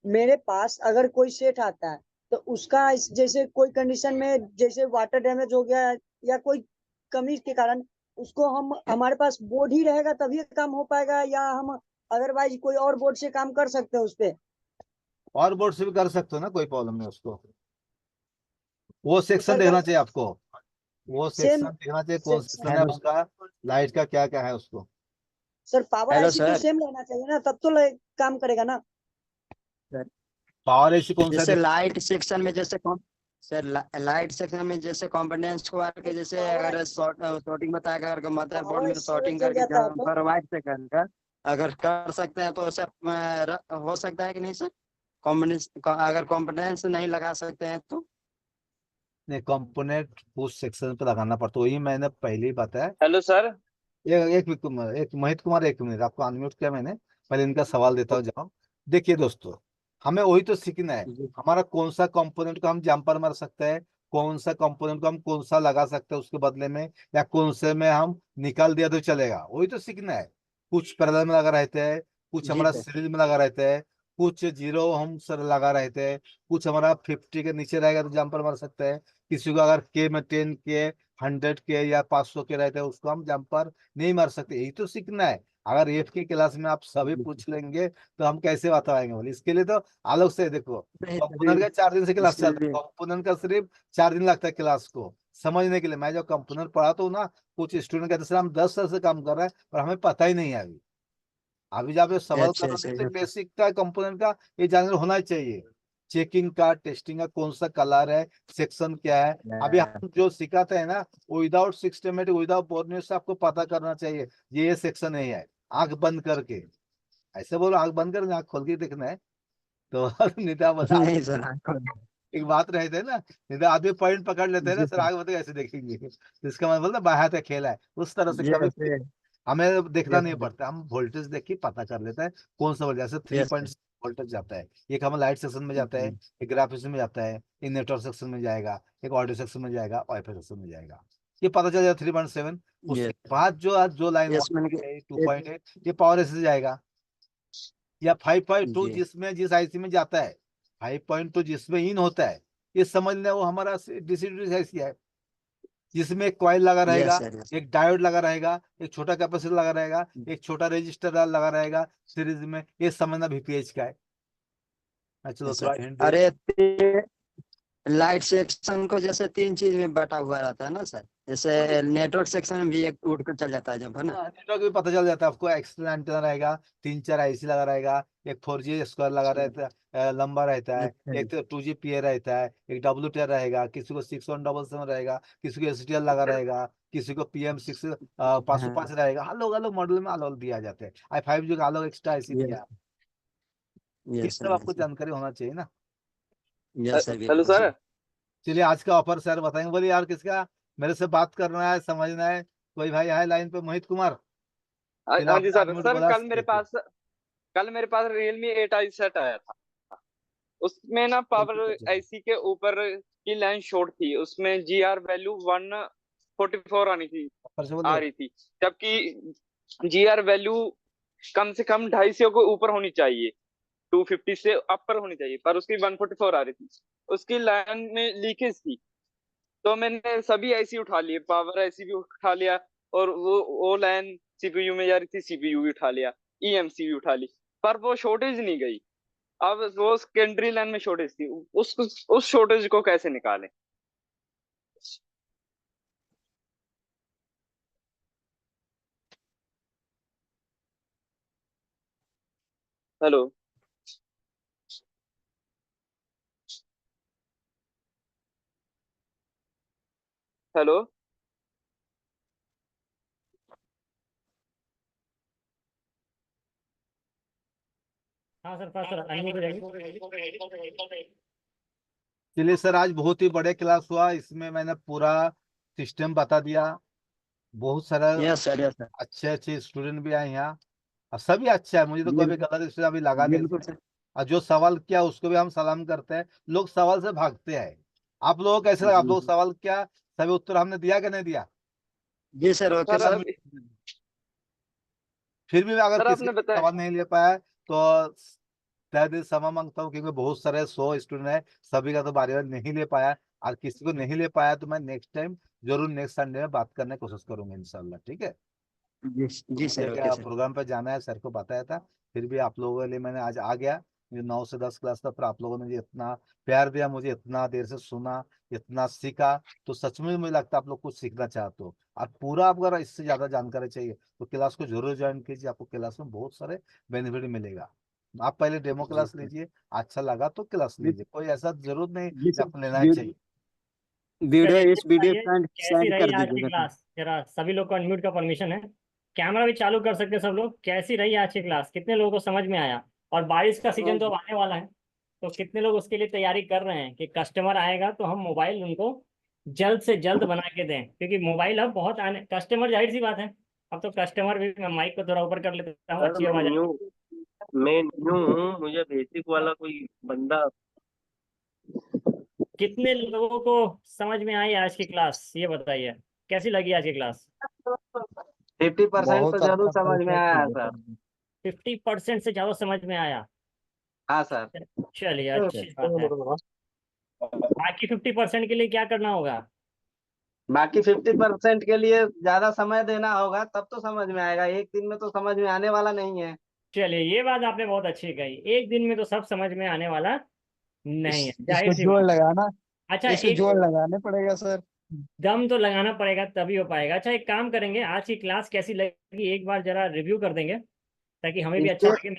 मेरे पास अगर कोई सेट आता है तो उसका जैसे कोई कंडीशन में जैसे वाटर डैमेज हो गया या कोई कमी के कारण, उसको हम हमारे पास बोर्ड ही रहेगा तभी काम हो पाएगा, या हम अदरवाइज कोई और बोर्ड से काम कर सकते हैं उस पे? और बोर्ड से भी कर सकते हो ना, कोई प्रॉब्लम नहीं उसको। वो तो सेक्शन सर देखना क्या चाहिए आपको, वो सेम सेक्शन देखना चाहिए, से, कौन सेक्शन है उसका, लाइट का क्या क्या है उसको। सर पावर हेलो आईसी तो सर। सेम रहना चाहिए ना, तब तो काम करेगा ना। पावर एसी कौन सा जैसे देख? लाइट सेक्शन में जैसे सर लाइट सेक्शन में जैसे कंपोनेंट्स को आके जैसे अगर शॉर्टिंग बताएगा, अगर मदरबोर्ड पावर में शॉर्टिंग चल करके जाता है तो प्रोवाइड से कर अगर कर सकते हैं तो सर हो सकता है कि नहीं सर? कॉम्पोनेंट्स अगर कंपोनेंट्स नहीं लगा सकते हैं तो? नहीं, कंपोनेंट उस सेक्शन पे लगाना पड़ता, वही मैंने पहले ही बताया। Hello sir. एक मोहित कुमार, एक मिनट, आपको अनम्यूट किया मैंने, पहले इनका सवाल देता हूँ जवाब। देखिए दोस्तों, हमें वही तो सीखना है, जी हमारा कौन सा कंपोनेंट को हम जंपर मार सकते हैं, कौन सा कंपोनेंट को हम कौन सा लगा सकते हैं उसके बदले में, या कौन से में हम निकाल दिया तो चलेगा, वही तो सीखना है। कुछ पैरेलल में लगा रहते हैं, कुछ जी हमारा सर। सीरीज में लगा रहते हैं, कुछ जीरो हम सर लगा रहते हैं, कुछ हमारा 50 के नीचे रहेगा तो जंपर मार सकते हैं, किसी को अगर के में 10 के, 100 के या 500 के रहते हैं उसको हम जंपर नहीं मार सकते, यही तो सीखना है। अगर एफ की क्लास में आप सभी पूछ लेंगे तो हम कैसे बताएंगे, बोले इसके लिए तो अलग से देखो। नहीं कंपोनेंट का 4 दिन से क्लास इसके चलता लिए है, कंपोनेंट का सिर्फ 4 दिन लगता है क्लास को समझने के लिए। मैं जो कंपोनेंट पढ़ाता हूँ ना, कुछ स्टूडेंट कहते हैं सर हम 10 साल से काम कर रहे हैं पर हमें पता ही नहीं है अभी। अभी जब आप सवाल अच्छा करोगे अच्छा तो अच्छा। बेसिक का कंपोनेंट का ये जानकारी होना ही चाहिए। चेकिंग का, टेस्टिंग का, कौन सा कलर है, सेक्शन क्या है, अभी हम जो सिखाते हैं ना वो विदाउट सिस्टमेटिक, विदाउट बोर्ड से आपको पता करना चाहिए ये सेक्शन है, आंख बंद करके। ऐसे बोलो आंख बंद करके, आंख खोल के देखना है तो निदा बता। नहीं सर हाँ, एक बात रहते है ना, निदा आदमी पॉइंट पकड़ लेते हैं ना जी सर, सर। आगे बताओ ऐसे देखेंगे तो इसका मतलब बाएं हाथ का खेल है, उस तरह से कभी यस सर। हमें देखना यस नहीं सर। पड़ता, हम वोल्टेज देख के पता कर लेते हैं कौन सा वोल्टेज, जैसे three yes point sir. Voltage जाता है, एक हमें लाइट सेक्शन में जाता है, जी एक ग्राफिक्स में जाता है, एक नेटवर्क सेक्शन में जाएगा, एक ऑडियो सेक्शन में जाएगा, वाईफाई सेक्शन में जाएगा, ये पता चल जाएगा 3.7। यस उसके बाद जो लाइन यस मैंने 1.8 2.8 ये पावर एसी जाएगा, या 5.2 जी जिसमें जिस आईसी में जाता है, 5.2 जिसमें इन होता है, ये समझ लें वो हमारा डीसी आईसी है, जिसमें एक कॉइल लगा यस रहेगा, सर। यस एक डायोड लगा रहेगा, एक छोटा कैपेसिटर लगा रहेगा, एक छोटा रजिस्टर लगा रहेगा सीरीज में, ये समझना VPH का है। मैं चलो यस थोड़ा सर। हिंट दे। अरे लाइट सेक्शन को जैसे 3 चीज में बटा हुआ रहता है ना सर, जैसे नेटवर्क सेक्शन में भी एक उठ कर चल जाता है जब, है ना? नेटवर्क भी पता चल जाता है आपको, एक्सटर्नल एंटीना रहेगा, 3 4 आईसी लगा रहेगा, एक 4G स्क्वायर लगा रहता है, लंबा रहता है, अच्छा एक तो 2G PA रहता है, एक WTR रहेगा, किसी को 6177 रहेगा, किसी को STL लगा रहेगा, किसी को PM6 505 हाँ। रहेगा, अलग अलग मॉडल में अलग अलग दिया जाता है। i5G का अलग एक्स्ट्रा आईसी यस दिया, ये यस सब सर। आपको जानकारी होना चाहिए ना। यस सर हेलो बिल्कुल सर। सर। चलिए आज का ऑफर सर बताएंगे, बोलिए यार किसका मेरे से बात करना है, समझना है, कोई भाई है लाइन पे? मोहित कुमार, चलिए हाँ जी आपने सर। अनम्यूट सर बोला, कल मेरे पास Realme 8i सेट आया था। उसमें ना पावर आईसी के ऊपर की लाइन शॉर्ट थी, उसमें GR वैल्यू 144 आनी थी, ऑफर से आ बोलिए। रही थी, जबकि GR वैल्यू कम से कम 250 के ऊपर होनी चाहिए, 250 से अपर होनी चाहिए, पर उसकी 144 आ रही थी। उसकी लाइन में लीकेज थी, तो मैंने सभी आईसी उठा लिए, पावर आईसी भी उठा लिया, और वो लाइन सीपीयू में जा रही थी, सीपीयू भी उठा लिया, EMC भी उठा ली, पर वो शॉर्टेज नहीं गई। अब वो सेकेंडरी लाइन में शॉर्टेज थी, उस शॉर्टेज को कैसे निकालें? हेलो। हेलो। चलिए सर, आज बहुत ही बड़े क्लास हुआ, इसमें मैंने पूरा सिस्टम बता दिया, बहुत सारा यस सर। यस सर अच्छे अच्छे स्टूडेंट भी आए यहाँ, और सभी अच्छा है, मुझे तो कोई भी बिल्कुल। गलत स्टूडेंट अभी लगा नहीं बिल्कुल इसमें। सर। और जो सवाल किया उसको भी हम सलाम करते हैं, लोग सवाल से भागते हैं, आप लोगों को कैसे लगा? आप जी लोग सवाल किया, सभी उत्तर हमने दिया कि नहीं दिया? जी सर ओके सर चलो सर। अभी फिर भी अगर सर किसी आपने का बताया। सवाल नहीं ले पाया तो तहे दिल क्षमा मांगता हूँ, क्योंकि बहुत सारे 100 स्टूडेंट हैं, सभी का तो बारी बारी नहीं ले पाया, और किसी को नहीं ले पाया तो मैं नेक्स्ट टाइम जरूर नेक्स्ट संडे में बात करने की कोशिश करूंगा इंशाल्लाह, ठीक है। जी तो जी मुझे सर ओके क्या सर। प्रोग्राम पे जाना है, सर को बताया था, फिर भी आप लोगों के लिए मैंने आज आ गया, ये 9 से 10 क्लास तक, फिर आप लोगों ने ये इतना प्यार दिया मुझे, इतना देर से सुना, इतना सीखा, तो सच में मुझे लगता है आप लोग कुछ सीखना चाहते हो। और पूरा आपको अगर इससे ज्यादा जानकारी चाहिए तो क्लास को जरूर ज्वाइन कीजिए, आपको क्लास में बहुत सारे बेनिफिट मिलेगा। आप पहले डेमो जी क्लास सर। लीजिए, अच्छा लगा तो क्लास जी लीजिए, कोई ऐसा जरूरत नहीं जी कि सर, आपको लेना ही चाहिए। वीडियो चलिए ये इस वीडियो बताइए फ्रेंड कैसी सेंड रही कर आज की दीजिएगा सर। क्लास। जरा सभी लोग को अनम्यूट का परमिशन है, कैमरा भी चालू कर सकते हैं सब लोग। कैसी रही आज की क्लास, कितने लोगों को समझ में आया? और बारिश का सीजन तो अब आने वाला है, तो कितने लोग उसके लिए तैयारी कर रहे हैं कि कस्टमर आएगा तो हम मोबाइल उनको जल्द से जल्द बना के दें, क्योंकि मोबाइल अब बहुत आने, कस्टमर जाहिर सी बात है, अब तो कस्टमर भी। मैं माइक को थोड़ा ऊपर कर लेता हूँ, सर अच्छी आवाज मैं न्यू हूँ, मुझे बेसिक वाला कोई बंदा। कितने लोगों को समझ में आई आज की क्लास, ये बताइए कैसी लगी आज की क्लास? 50% तो बहुत जरूर अच्छा समझ में परफेक्ट आया लगे सर। सर। 50% से ज्यादा समझ में आया? हाँ सर। चलिए अच्छी बात है। बाकी 50% के लिए क्या करना होगा? बाकी 50% के लिए ज्यादा समय देना होगा, तब तो समझ में आएगा, एक दिन में तो समझ में आने वाला नहीं है। चलिए ये बात आपने बहुत अच्छी कही, एक दिन में तो सब समझ में आने वाला नहीं है, जाहिर इसको सी जोड़ बात। लगाना, अच्छा इसको एक जोड़ लगाने पड़ेगा सर। दम तो लगाना पड़ेगा तभी हो पाएगा। अच्छा एक काम करेंगे, आज की क्लास कैसी लगी एक बार जरा रिव्यू कर देंगे, ताकि हमें भी अच्छा इससे लगे।